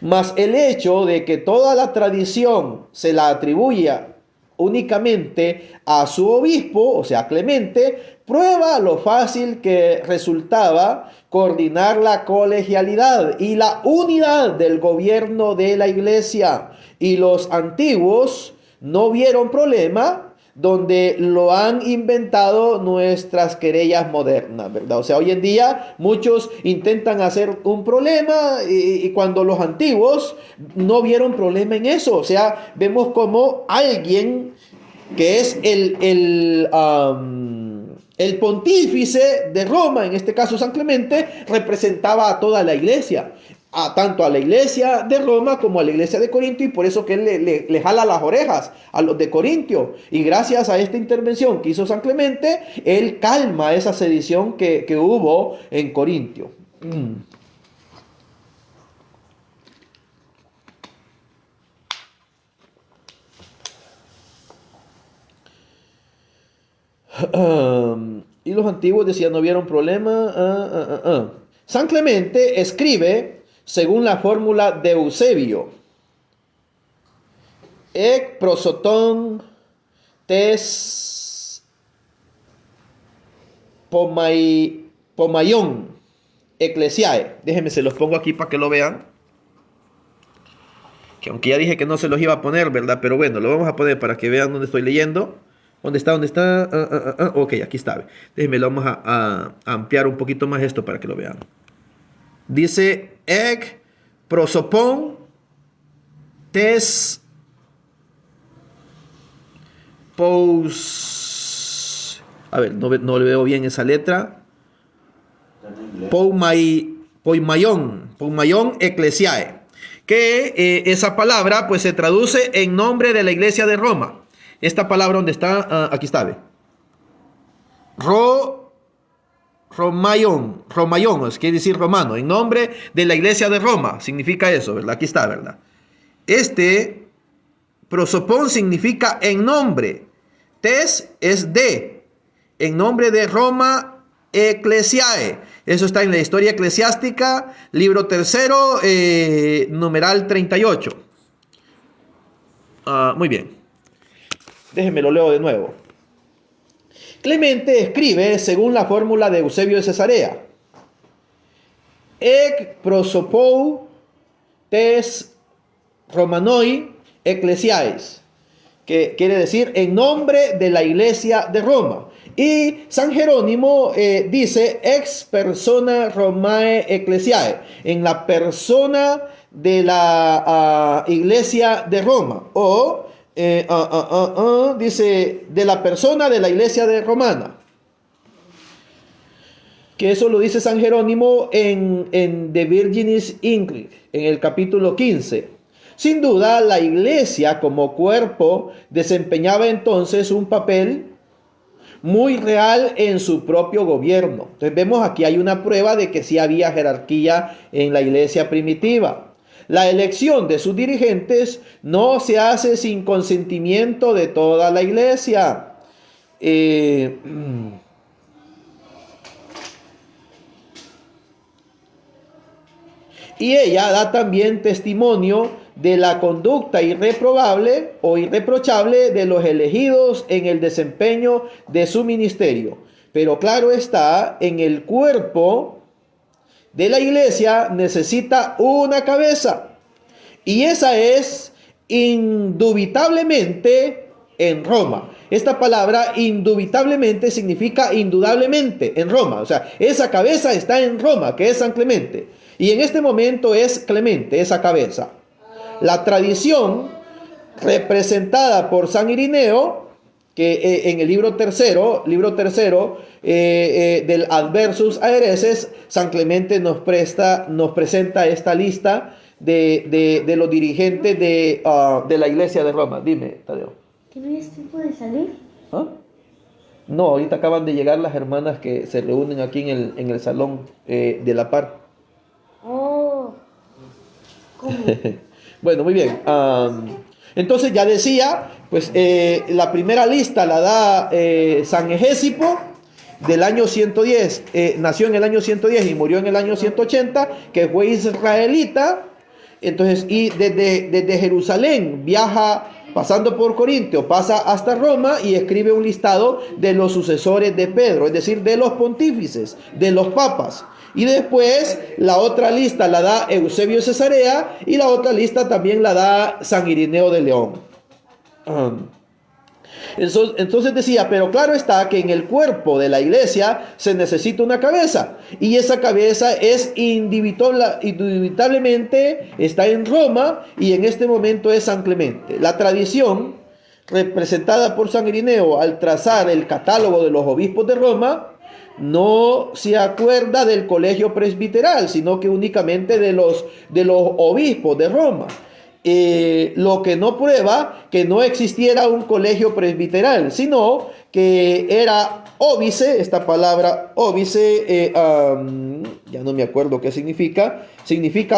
Mas el hecho de que toda la tradición se la atribuya únicamente a su obispo, o sea, Clemente, prueba lo fácil que resultaba coordinar la colegialidad y la unidad del gobierno de la iglesia. Y los antiguos no vieron problema donde lo han inventado nuestras querellas modernas, ¿verdad? O sea, hoy en día muchos intentan hacer un problema y cuando los antiguos no vieron problema en eso. O sea, vemos como alguien que es el pontífice de Roma, en este caso San Clemente, representaba a toda la iglesia. Tanto a la iglesia de Roma como a la iglesia de Corintio, y por eso que él le jala las orejas a los de Corintio. Y gracias a esta intervención que hizo San Clemente, él calma esa sedición que hubo en Corintio. Y los antiguos decían no vieron problema. San Clemente escribe según la fórmula de Eusebio: Ec prosoton tes pomaion ecclesiae. Déjenme, se los pongo aquí para que lo vean. Que aunque ya dije que no se los iba a poner, ¿verdad? Pero bueno, lo vamos a poner para que vean dónde estoy leyendo. ¿Dónde está? Ok, aquí está. Déjenme, lo vamos a ampliar un poquito más esto para que lo vean. Dice, ec prosopon tes pous. A ver, no le veo bien esa letra. Poimaion ecclesiae. Que esa palabra pues se traduce en nombre de la iglesia de Roma. Esta palabra, ¿dónde está? Aquí está, ¿ve? Romaion, quiere decir romano, en nombre de la iglesia de Roma, significa eso, ¿verdad? Aquí está, ¿verdad? Este prosopón significa en nombre, tes es de, en nombre de Roma ecclesiae. Eso está en la historia eclesiástica, libro 3, numeral 38. Muy bien. Déjenme lo leo de nuevo. Clemente escribe según la fórmula de Eusebio de Cesarea: Ec prosopou tes Romanoi ecclesiaes, que quiere decir en nombre de la iglesia de Roma. Y San Jerónimo dice ex persona Romae ecclesiae, en la persona de la iglesia de Roma, o dice de la persona de la iglesia de Romana, que eso lo dice San Jerónimo en De Virginis Intrigue, en el capítulo 15. Sin duda, la iglesia como cuerpo desempeñaba entonces un papel muy real en su propio gobierno. Entonces vemos aquí hay una prueba de que sí había jerarquía en la iglesia primitiva. La elección de sus dirigentes no se hace sin consentimiento de toda la iglesia. Y ella da también testimonio de la conducta irreprobable o irreprochable de los elegidos en el desempeño de su ministerio. Pero claro está, en el cuerpo de la iglesia necesita una cabeza, y esa es indubitablemente en Roma. Esta palabra indubitablemente significa indudablemente en Roma. O sea, esa cabeza está en Roma, que es San Clemente. Y en este momento es Clemente, esa cabeza. La tradición representada por San Irineo, que en el libro tercero del Adversus a Hereses, San Clemente nos presenta esta lista de los dirigentes de la iglesia de Roma. Dime, Tadeo. ¿Que no es tiempo de salir? ¿Ah? No, ahorita acaban de llegar las hermanas que se reúnen aquí en el salón de la par. Oh, ¿cómo? Bueno, muy bien. Entonces ya decía, pues la primera lista la da San Egésipo del año 110. Nació en el año 110 y murió en el año 180, que fue israelita. Entonces, y desde Jerusalén viaja pasando por Corintio, pasa hasta Roma y escribe un listado de los sucesores de Pedro, es decir, de los pontífices, de los papas. Y después la otra lista la da Eusebio de Cesarea y la otra lista también la da San Irineo de León. Entonces decía, pero claro está que en el cuerpo de la iglesia se necesita una cabeza, y esa cabeza es indubitablemente está en Roma, y en este momento es San Clemente. La tradición representada por San Irineo al trazar el catálogo de los obispos de Roma no se acuerda del colegio presbiteral, sino que únicamente de los obispos de Roma. Lo que no prueba que no existiera un colegio presbiteral, sino que era óbice. Esta palabra óbice, ya no me acuerdo qué significa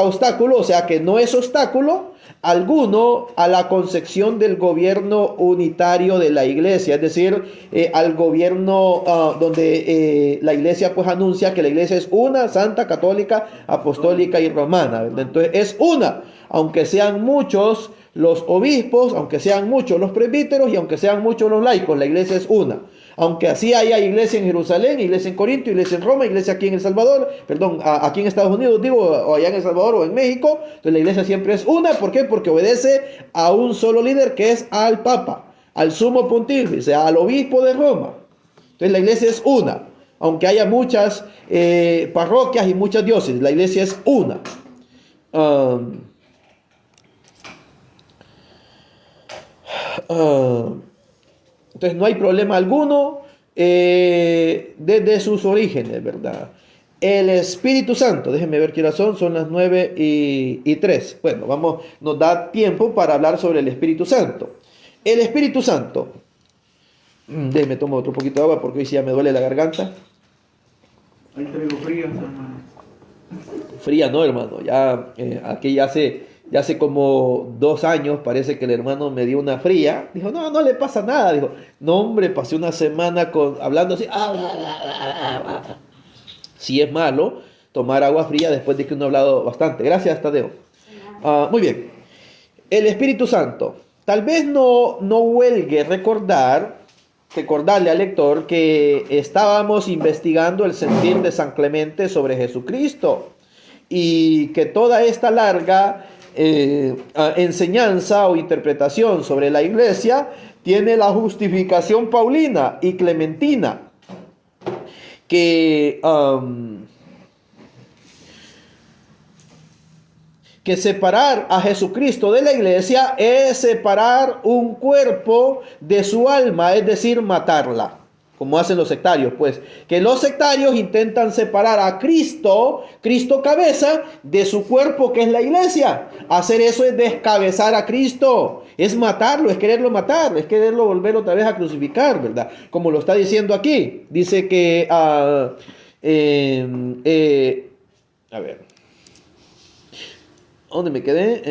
obstáculo, o sea que no es obstáculo alguno a la concepción del gobierno unitario de la iglesia, es decir, al gobierno donde la iglesia pues anuncia que la iglesia es una, santa, católica, apostólica y romana, ¿verdad? Entonces es una, aunque sean muchos los obispos, aunque sean muchos los presbíteros y aunque sean muchos los laicos, la iglesia es una. Aunque así haya iglesia en Jerusalén, iglesia en Corinto, iglesia en Roma, iglesia aquí en El Salvador, aquí en Estados Unidos, o allá en El Salvador o en México, entonces la iglesia siempre es una. ¿Por qué? Porque obedece a un solo líder, que es al Papa, al sumo pontífice, al obispo de Roma. Entonces la iglesia es una, aunque haya muchas parroquias y muchas diócesis, la iglesia es una. Entonces no hay problema alguno desde sus orígenes, ¿verdad? El Espíritu Santo, déjenme ver qué hora son las 9:03. Bueno, nos da tiempo para hablar sobre el Espíritu Santo. El Espíritu Santo, déjenme tomar otro poquito de agua porque hoy sí ya me duele la garganta. Ahí traigo frías, hermano. Fría no, hermano, ya aquí ya hace como 2 años parece que el hermano me dio una fría. Dijo, no le pasa nada. Dijo, no hombre, pasé una semana hablando así. Sí es malo tomar agua fría después de que uno ha hablado bastante. Gracias, Tadeo. Muy bien. El Espíritu Santo. Tal vez no huelgue recordarle al lector que estábamos investigando el sentir de San Clemente sobre Jesucristo, y que toda esta larga enseñanza o interpretación sobre la iglesia tiene la justificación paulina y clementina, que separar a Jesucristo de la iglesia es separar un cuerpo de su alma, es decir, matarla, como hacen los sectarios. Pues que los sectarios intentan separar a Cristo cabeza, de su cuerpo, que es la iglesia. Hacer eso es descabezar a Cristo, es matarlo, es quererlo matar, es quererlo volver otra vez a crucificar, ¿verdad? Como lo está diciendo aquí. Dice que a ver, ¿dónde me quedé?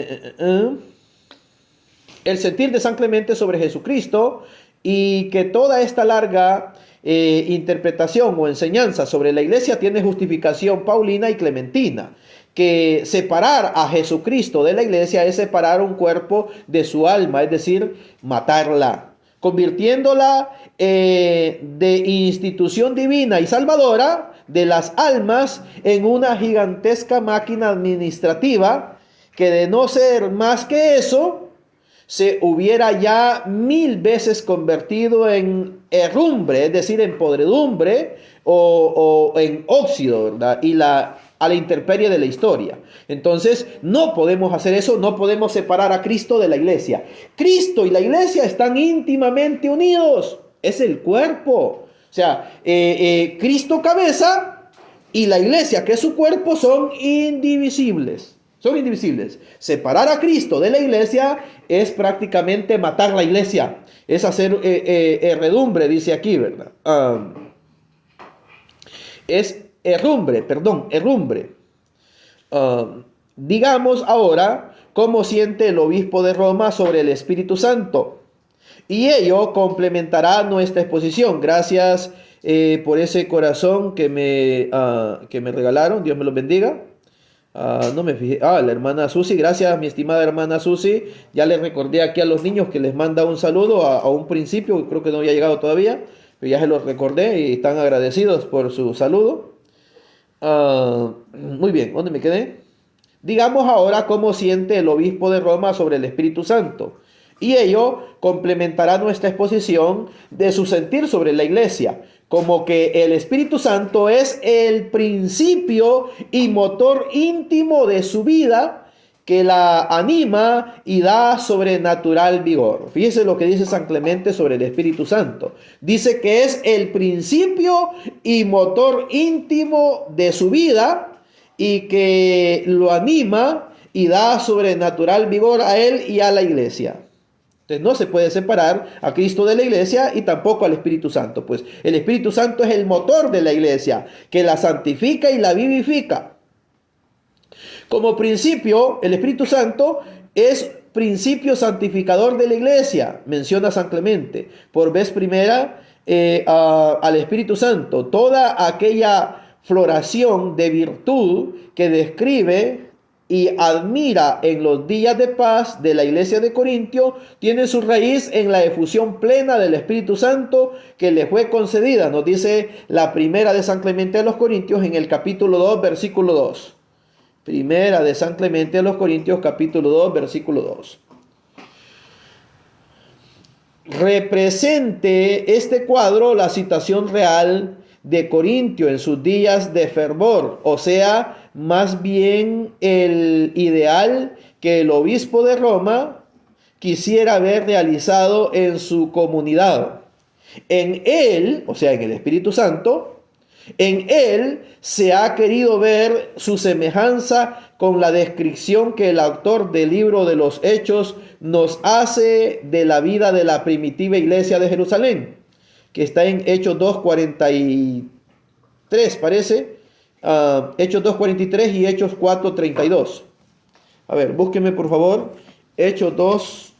El sentir de San Clemente sobre Jesucristo, y que toda esta larga interpretación o enseñanza sobre la iglesia tiene justificación paulina y clementina. Que separar a Jesucristo de la iglesia es separar un cuerpo de su alma, es decir, matarla, convirtiéndola de institución divina y salvadora de las almas en una gigantesca máquina administrativa, que de no ser más que eso, se hubiera ya 1000 veces convertido en herrumbre, es decir, en podredumbre o en óxido, ¿verdad? A la intemperie de la historia. Entonces, no podemos hacer eso, no podemos separar a Cristo de la iglesia. Cristo y la iglesia están íntimamente unidos, es el cuerpo. O sea, Cristo cabeza y la iglesia, que es su cuerpo, son indivisibles. Son indivisibles. Separar a Cristo de la iglesia es prácticamente matar la iglesia. Es hacer herredumbre, dice aquí, ¿verdad? Es herrumbre. Digamos ahora cómo siente el obispo de Roma sobre el Espíritu Santo. Y ello complementará nuestra exposición. Gracias por ese corazón que me regalaron. Dios me los bendiga. No me fijé. La hermana Susi, gracias mi estimada hermana Susi. Ya les recordé aquí a los niños que les manda un saludo a un principio, creo que no había llegado todavía, pero ya se los recordé y están agradecidos por su saludo. Muy bien, ¿dónde me quedé? Digamos ahora cómo siente el obispo de Roma sobre el Espíritu Santo. Y ello complementará nuestra exposición de su sentir sobre la iglesia, como que el Espíritu Santo es el principio y motor íntimo de su vida, que la anima y da sobrenatural vigor. Fíjese lo que dice San Clemente sobre el Espíritu Santo. Dice que es el principio y motor íntimo de su vida y que lo anima y da sobrenatural vigor a él y a la iglesia. Entonces no se puede separar a Cristo de la iglesia y tampoco al Espíritu Santo, pues el Espíritu Santo es el motor de la iglesia, que la santifica y la vivifica. Como principio, el Espíritu Santo es principio santificador de la iglesia, menciona San Clemente, por vez primera al Espíritu Santo, toda aquella floración de virtud que describe y admira en los días de paz de la iglesia de Corintio, tiene su raíz en la efusión plena del Espíritu Santo que le fue concedida, nos dice la primera de San Clemente a los Corintios en el capítulo 2, versículo 2. Primera de San Clemente a los Corintios, capítulo 2, versículo 2. Represente este cuadro la situación real de Corintio en sus días de fervor, o sea, más bien el ideal que el obispo de Roma quisiera ver realizado en su comunidad. En él, o sea, en el Espíritu Santo, en él se ha querido ver su semejanza con la descripción que el autor del libro de los Hechos nos hace de la vida de la primitiva iglesia de Jerusalén, que está en Hechos 2:43, parece. Hechos 2:43 y Hechos 4:32. A ver, búsquenme por favor. Hechos 2.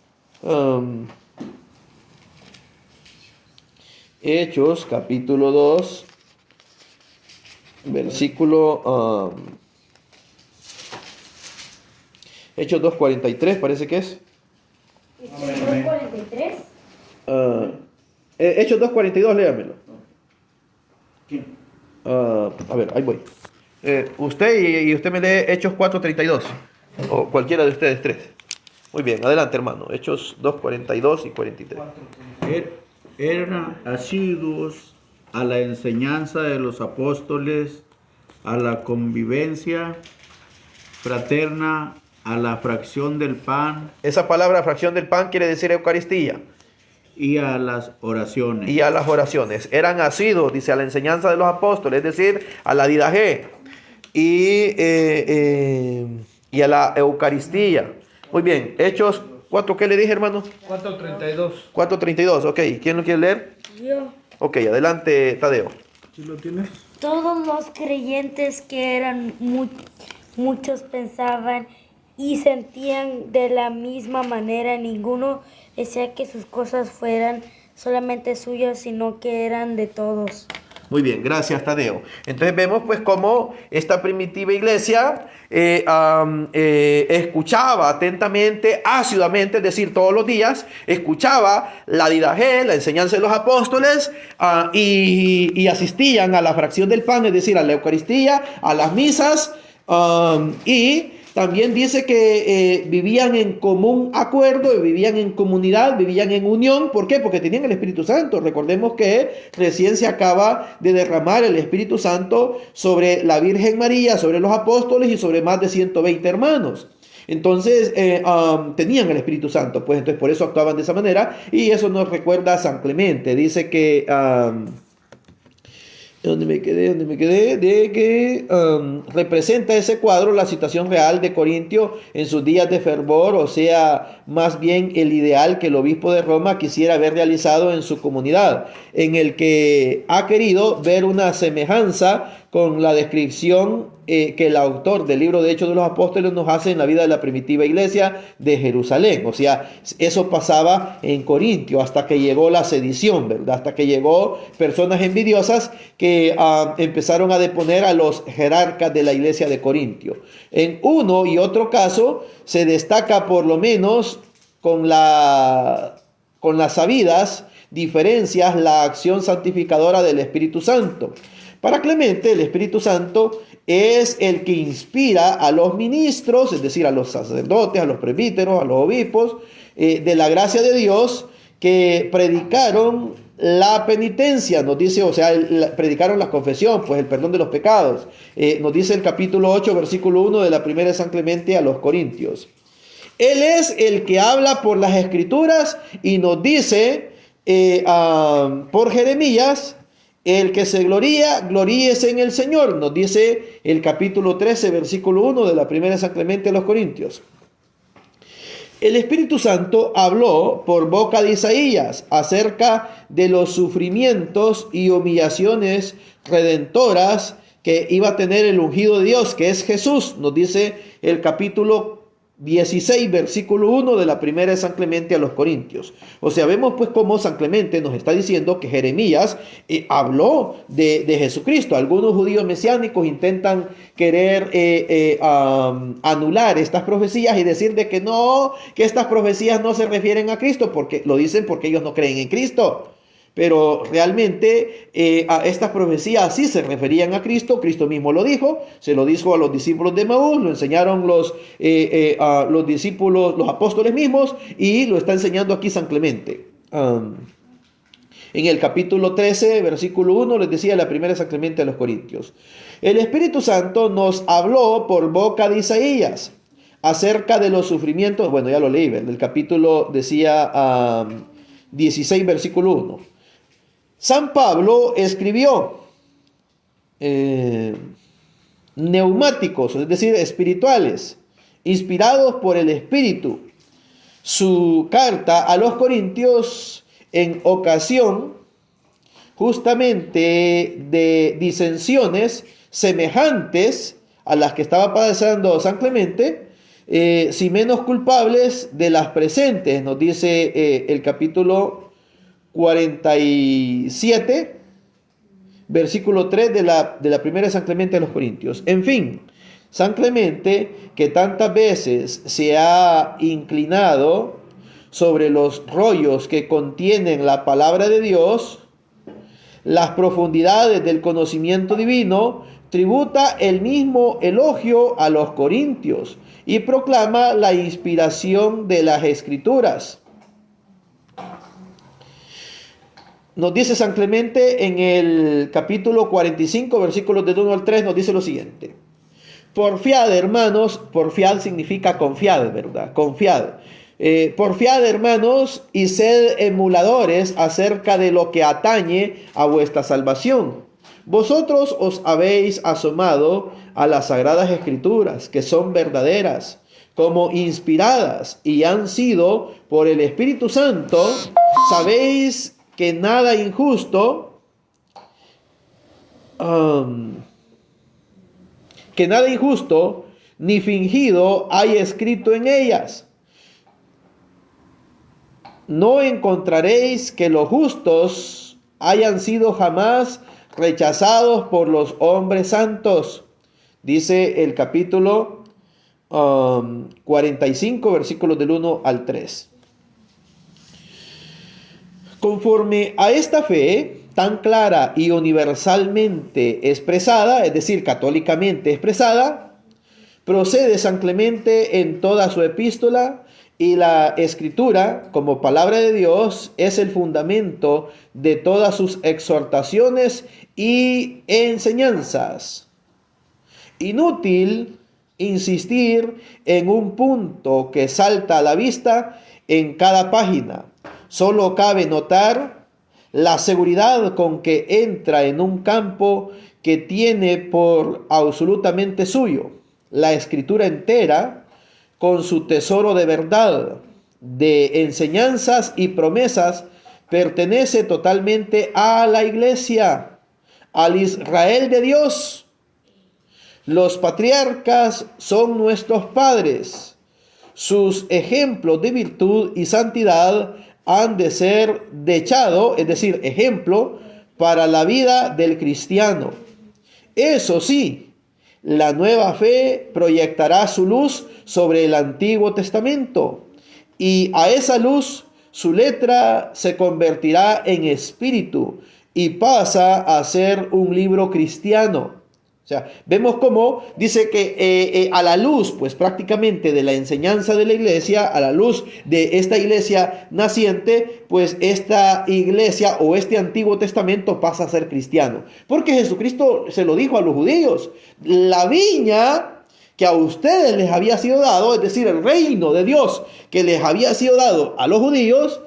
Hechos, capítulo 2, versículo. Hechos 2:43, parece que es. Hechos 2:43. Hechos 2:42, léamelo. A ver, ahí voy. Usted y usted me lee Hechos 4:32. O cualquiera de ustedes tres. Muy bien, adelante hermano. Hechos 2:42 y 43. Eran asiduos a la enseñanza de los apóstoles, a la convivencia fraterna, a la fracción del pan. Esa palabra fracción del pan quiere decir Eucaristía. Y a las oraciones. Y a las oraciones. Eran asiduos, dice, a la enseñanza de los apóstoles, es decir, a la didaje y a la Eucaristía. Muy bien, Hechos 4, ¿qué le dije, hermano? 4:32. 4:32, ok. ¿Quién lo quiere leer? Yo. Ok, adelante, Tadeo. ¿Sí lo tienes? Todos los creyentes que eran muchos pensaban y sentían de la misma manera. Ninguno decía que sus cosas fueran solamente suyas, sino que eran de todos. Muy bien, gracias Tadeo. Entonces vemos pues cómo esta primitiva iglesia escuchaba atentamente, ácidamente, es decir, todos los días, escuchaba la didaje, la enseñanza de los apóstoles y asistían a la fracción del pan, es decir, a la Eucaristía, a las misas y también dice que vivían en común acuerdo, vivían en comunidad, vivían en unión. ¿Por qué? Porque tenían el Espíritu Santo. Recordemos que recién se acaba de derramar el Espíritu Santo sobre la Virgen María, sobre los apóstoles y sobre más de 120 hermanos. Entonces tenían el Espíritu Santo, pues entonces por eso actuaban de esa manera. Y eso nos recuerda a San Clemente. Dice que... ¿Dónde me quedé? De que representa ese cuadro la situación real de Corintio en sus días de fervor, o sea, más bien el ideal que el obispo de Roma quisiera haber realizado en su comunidad, en el que ha querido ver una semejanza con la descripción que el autor del libro de Hechos de los Apóstoles nos hace en la vida de la primitiva iglesia de Jerusalén. O sea, eso pasaba en Corintio hasta que llegó la sedición, ¿verdad? Hasta que llegó personas envidiosas que empezaron a deponer a los jerarcas de la iglesia de Corintio. En uno y otro caso se destaca por lo menos con las sabidas diferencias la acción santificadora del Espíritu Santo. Para Clemente, el Espíritu Santo es el que inspira a los ministros, es decir, a los sacerdotes, a los presbíteros, a los obispos, de la gracia de Dios, que predicaron la penitencia, nos dice, o sea, predicaron la confesión, pues el perdón de los pecados. Nos dice el capítulo 8, versículo 1 de la primera de San Clemente a los Corintios. Él es el que habla por las Escrituras y nos dice por Jeremías: el que se gloría, gloríese en el Señor, nos dice el capítulo 13, versículo 1 de la primera de San Clemente a los Corintios. El Espíritu Santo habló por boca de Isaías acerca de los sufrimientos y humillaciones redentoras que iba a tener el ungido de Dios, que es Jesús, nos dice el capítulo 16, versículo 1 de la primera de San Clemente a los Corintios. O sea, vemos pues cómo San Clemente nos está diciendo que Jeremías habló de Jesucristo. Algunos judíos mesiánicos intentan querer anular estas profecías y decir de que no, que estas profecías no se refieren a Cristo, porque lo dicen porque ellos no creen en Cristo. Pero realmente a estas profecías sí se referían a Cristo. Cristo mismo lo dijo, se lo dijo a los discípulos de Emaús, lo enseñaron a los discípulos, los apóstoles mismos, y lo está enseñando aquí San Clemente. En el capítulo 13, versículo 1, les decía la primera San Clemente a los Corintios: el Espíritu Santo nos habló por boca de Isaías acerca de los sufrimientos, bueno, ya lo leí, del capítulo decía 16, versículo 1. San Pablo escribió neumáticos, es decir, espirituales, inspirados por el Espíritu, su carta a los Corintios en ocasión justamente de disensiones semejantes a las que estaba padeciendo San Clemente, si menos culpables de las presentes, nos dice el capítulo 47, versículo 3 de la primera de San Clemente a los Corintios. En fin, San Clemente, que tantas veces se ha inclinado sobre los rollos que contienen la palabra de Dios, las profundidades del conocimiento divino, tributa el mismo elogio a los corintios y proclama la inspiración de las Escrituras. Nos dice San Clemente en el capítulo 45, versículos del 1 al 3, nos dice lo siguiente: porfiad, hermanos, porfiad significa confiad, ¿verdad? Confiad. Porfiad, hermanos, y sed emuladores acerca de lo que atañe a vuestra salvación. Vosotros os habéis asomado a las sagradas Escrituras, que son verdaderas, como inspiradas, y han sido por el Espíritu Santo. Sabéis que nada injusto, ni fingido hay escrito en ellas. No encontraréis que los justos hayan sido jamás rechazados por los hombres santos. Dice el capítulo 45, versículos del 1 al 3. Conforme a esta fe tan clara y universalmente expresada, es decir, católicamente expresada, procede San Clemente en toda su epístola, y la Escritura, como palabra de Dios, es el fundamento de todas sus exhortaciones y enseñanzas. Inútil insistir en un punto que salta a la vista en cada página. Solo cabe notar la seguridad con que entra en un campo que tiene por absolutamente suyo la Escritura entera, con su tesoro de verdad, de enseñanzas y promesas, pertenece totalmente a la Iglesia, al Israel de Dios. Los patriarcas son nuestros padres. Sus ejemplos de virtud y santidad han de ser dechado, es decir, ejemplo para la vida del cristiano. Eso sí, la nueva fe proyectará su luz sobre el Antiguo Testamento, y a esa luz su letra se convertirá en espíritu y pasa a ser un libro cristiano. O sea, vemos cómo dice que a la luz, pues prácticamente de la enseñanza de la iglesia, a la luz de esta iglesia naciente, pues esta iglesia o este Antiguo Testamento pasa a ser cristiano. Porque Jesucristo se lo dijo a los judíos: la viña que a ustedes les había sido dado, es decir, el reino de Dios que les había sido dado a los judíos,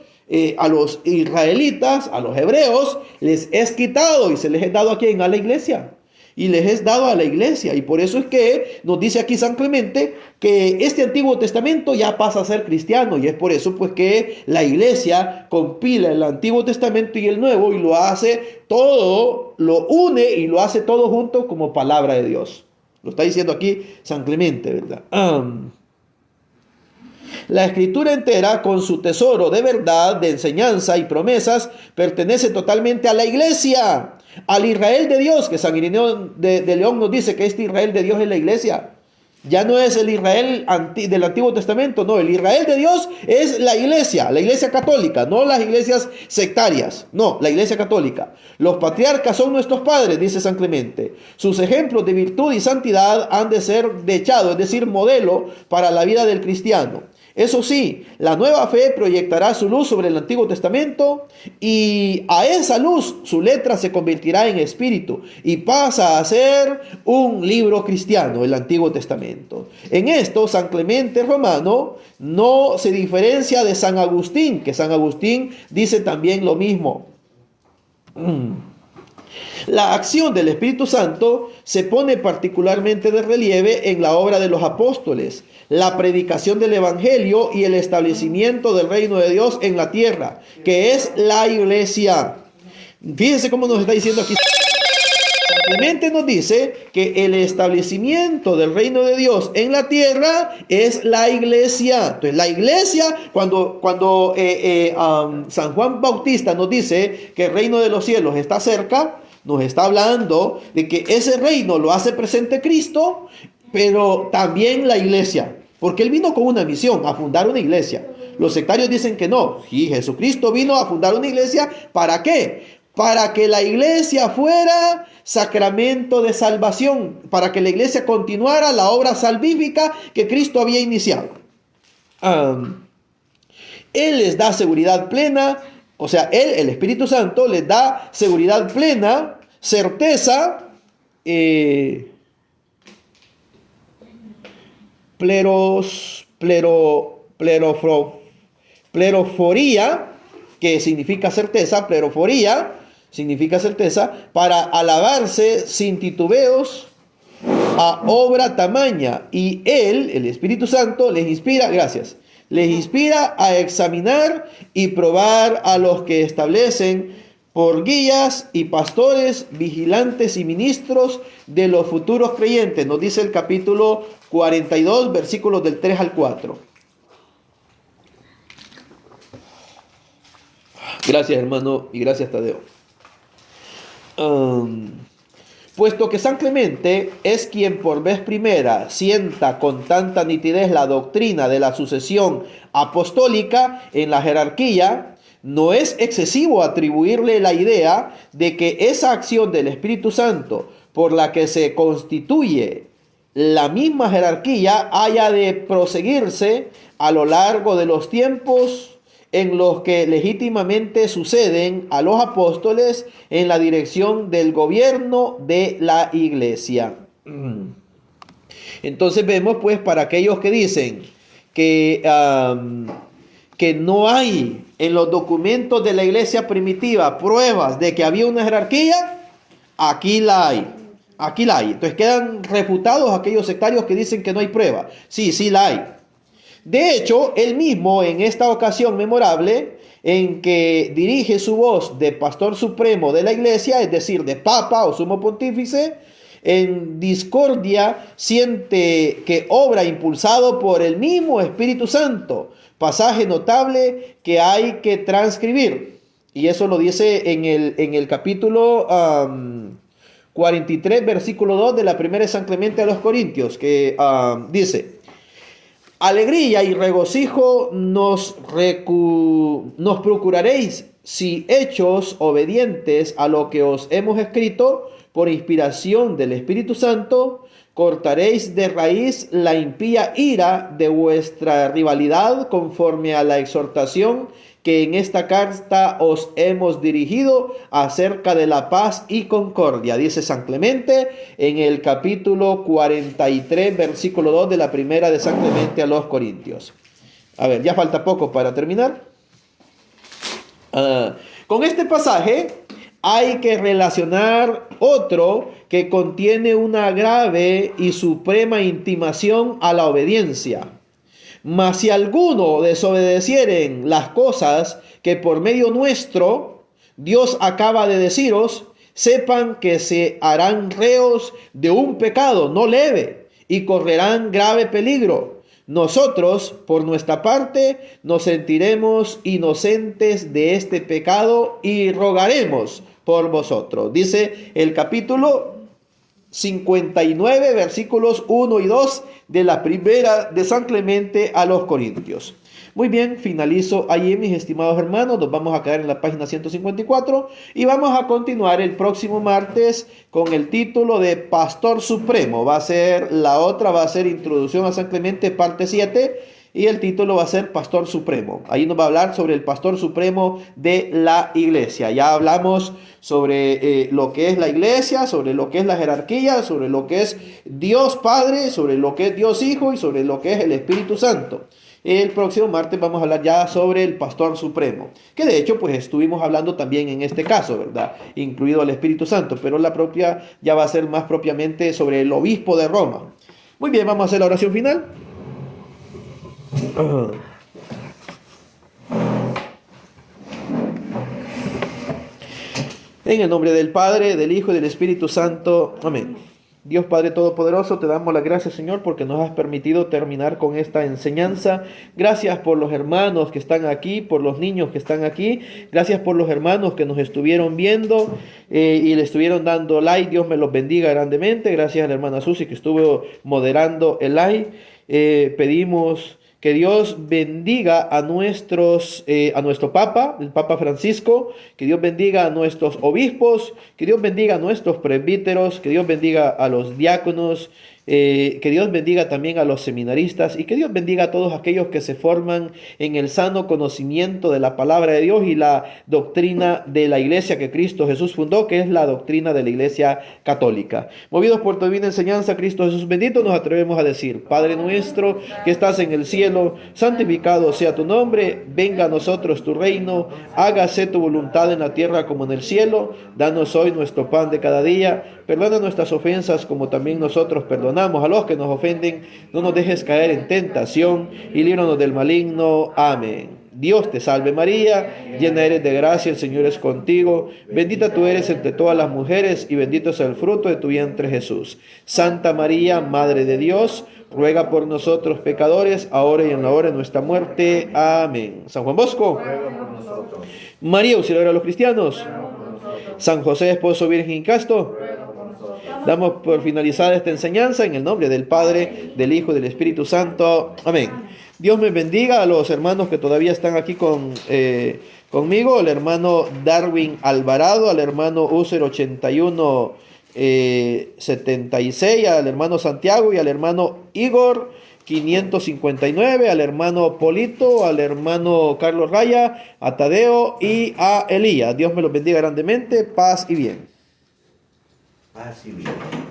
a los israelitas, a los hebreos, les es quitado y se les es dado a ¿quién? A la iglesia. Y les es dado a la iglesia. Y por eso es que nos dice aquí San Clemente que este Antiguo Testamento ya pasa a ser cristiano. Y es por eso pues que la iglesia compila el Antiguo Testamento y el Nuevo y lo hace todo, lo une y lo hace todo junto como palabra de Dios. Lo está diciendo aquí San Clemente, ¿verdad? La Escritura entera, con su tesoro de verdad, de enseñanza y promesas, pertenece totalmente a la iglesia, al Israel de Dios, que San Ireneo de León nos dice que este Israel de Dios es la iglesia. Ya no es el Israel del Antiguo Testamento, no, el Israel de Dios es la iglesia católica, no las iglesias sectarias, no, la iglesia católica. Los patriarcas son nuestros padres, dice San Clemente. Sus ejemplos de virtud y santidad han de ser dechados, es decir, modelo para la vida del cristiano. Eso sí, la nueva fe proyectará su luz sobre el Antiguo Testamento y a esa luz su letra se convertirá en espíritu y pasa a ser un libro cristiano, el Antiguo Testamento. En esto, San Clemente Romano no se diferencia de San Agustín, que San Agustín dice también lo mismo. La acción del Espíritu Santo se pone particularmente de relieve en la obra de los apóstoles, la predicación del Evangelio y el establecimiento del reino de Dios en la tierra, que es la iglesia. Fíjense cómo nos está diciendo aquí. Simplemente nos dice que el establecimiento del reino de Dios en la tierra es la iglesia. Entonces, la iglesia, cuando San Juan Bautista nos dice que el reino de los cielos está cerca, nos está hablando de que ese reino lo hace presente Cristo, pero también la iglesia, porque Él vino con una misión, a fundar una iglesia. Los sectarios dicen que no. Y Jesucristo vino a fundar una iglesia, ¿para qué? Para que la iglesia fuera sacramento de salvación, para que la iglesia continuara la obra salvífica que Cristo había iniciado. Él les da seguridad plena, o sea, Él, el Espíritu Santo, les da seguridad plena, certeza, pleroforía, que significa certeza, pleroforía significa certeza, para alabarse sin titubeos a obra tamaña. Y Él, el Espíritu Santo, les inspira, gracias, les inspira a examinar y probar a los que establecen por guías y pastores, vigilantes y ministros de los futuros creyentes. Nos dice el capítulo 42, versículos del 3 al 4. Gracias, hermano, y gracias, Tadeo. Puesto que San Clemente es quien por vez primera sienta con tanta nitidez la doctrina de la sucesión apostólica en la jerarquía, no es excesivo atribuirle la idea de que esa acción del Espíritu Santo por la que se constituye la misma jerarquía haya de proseguirse a lo largo de los tiempos en los que legítimamente suceden a los apóstoles en la dirección del gobierno de la iglesia. Entonces vemos, pues, para aquellos que dicen que no hay en los documentos de la iglesia primitiva pruebas de que había una jerarquía, aquí la hay. Aquí la hay. Entonces quedan refutados aquellos sectarios que dicen que no hay prueba. Sí, sí la hay. De hecho, él mismo en esta ocasión memorable en que dirige su voz de pastor supremo de la iglesia, es decir, de papa o sumo pontífice, en discordia siente que obra impulsado por el mismo Espíritu Santo. Pasaje notable que hay que transcribir. Y eso lo dice en el capítulo 43, versículo 2 de la primera de San Clemente a los Corintios, que dice: alegría y regocijo nos procuraréis si hechos obedientes a lo que os hemos escrito por inspiración del Espíritu Santo, cortaréis de raíz la impía ira de vuestra rivalidad conforme a la exhortación que en esta carta os hemos dirigido acerca de la paz y concordia, dice San Clemente en el capítulo 43, versículo 2 de la primera de San Clemente a los Corintios. A ver, ya falta poco para terminar. Con este pasaje hay que relacionar otro que contiene una grave y suprema intimación a la obediencia. Mas si alguno desobedecieren las cosas que por medio nuestro Dios acaba de deciros, sepan que se harán reos de un pecado no leve y correrán grave peligro. Nosotros, por nuestra parte, nos sentiremos inocentes de este pecado y rogaremos por vosotros. Dice el capítulo 59, versículos 1 y 2 de la primera de San Clemente a los Corintios. Muy bien, finalizo allí, mis estimados hermanos. Nos vamos a quedar en la página 154 y vamos a continuar el próximo martes con el título de Pastor Supremo. Va a ser Introducción a San Clemente, parte 7. Y el título va a ser Pastor Supremo. Ahí nos va a hablar sobre el Pastor Supremo de la iglesia. Ya hablamos sobre lo que es la iglesia, sobre lo que es la jerarquía, sobre lo que es Dios Padre, sobre lo que es Dios Hijo y sobre lo que es el Espíritu Santo. El próximo martes vamos a hablar ya sobre el Pastor Supremo, que de hecho pues estuvimos hablando también en este caso, ¿verdad? Incluido el Espíritu Santo, pero la propia ya va a ser más propiamente sobre el Obispo de Roma. Muy bien, vamos a hacer la oración final. En el nombre del Padre, del Hijo y del Espíritu Santo. Amén. Dios Padre Todopoderoso, te damos las gracias, Señor, porque nos has permitido terminar con esta enseñanza. Gracias por los hermanos que están aquí, por los niños que están aquí. Gracias por los hermanos que nos estuvieron viendo y le estuvieron dando like. Dios me los bendiga grandemente. Gracias a la hermana Susi que estuvo moderando el like. Pedimos que Dios bendiga a nuestro Papa, el Papa Francisco, que Dios bendiga a nuestros obispos, que Dios bendiga a nuestros presbíteros, que Dios bendiga a los diáconos, que Dios bendiga también a los seminaristas y que Dios bendiga a todos aquellos que se forman en el sano conocimiento de la palabra de Dios y la doctrina de la iglesia que Cristo Jesús fundó, que es la doctrina de la iglesia católica. Movidos por tu divina enseñanza, Cristo Jesús bendito, nos atrevemos a decir: Padre nuestro que estás en el cielo, santificado sea tu nombre, venga a nosotros tu reino, hágase tu voluntad en la tierra como en el cielo. Danos hoy nuestro pan de cada día, perdona nuestras ofensas como también nosotros perdonamos a los que nos ofenden, no nos dejes caer en tentación y líbranos del maligno. Amén. Dios te salve María, llena eres de gracia, el Señor es contigo, bendita tú eres entre todas las mujeres y bendito es el fruto de tu vientre Jesús. Santa María, Madre de Dios, ruega por nosotros pecadores, ahora y en la hora de nuestra muerte. Amén. San Juan Bosco, María, auxiliadora de los cristianos, San José, esposo virgen y casto. Damos por finalizada esta enseñanza en el nombre del Padre, del Hijo y del Espíritu Santo. Amén. Dios me bendiga a los hermanos que todavía están aquí conmigo, al hermano Darwin Alvarado, al hermano User 81 76, al hermano Santiago y al hermano Igor 559, al hermano Polito, al hermano Carlos Raya, a Tadeo y a Elías. Dios me los bendiga grandemente, paz y bien. Paz y bien.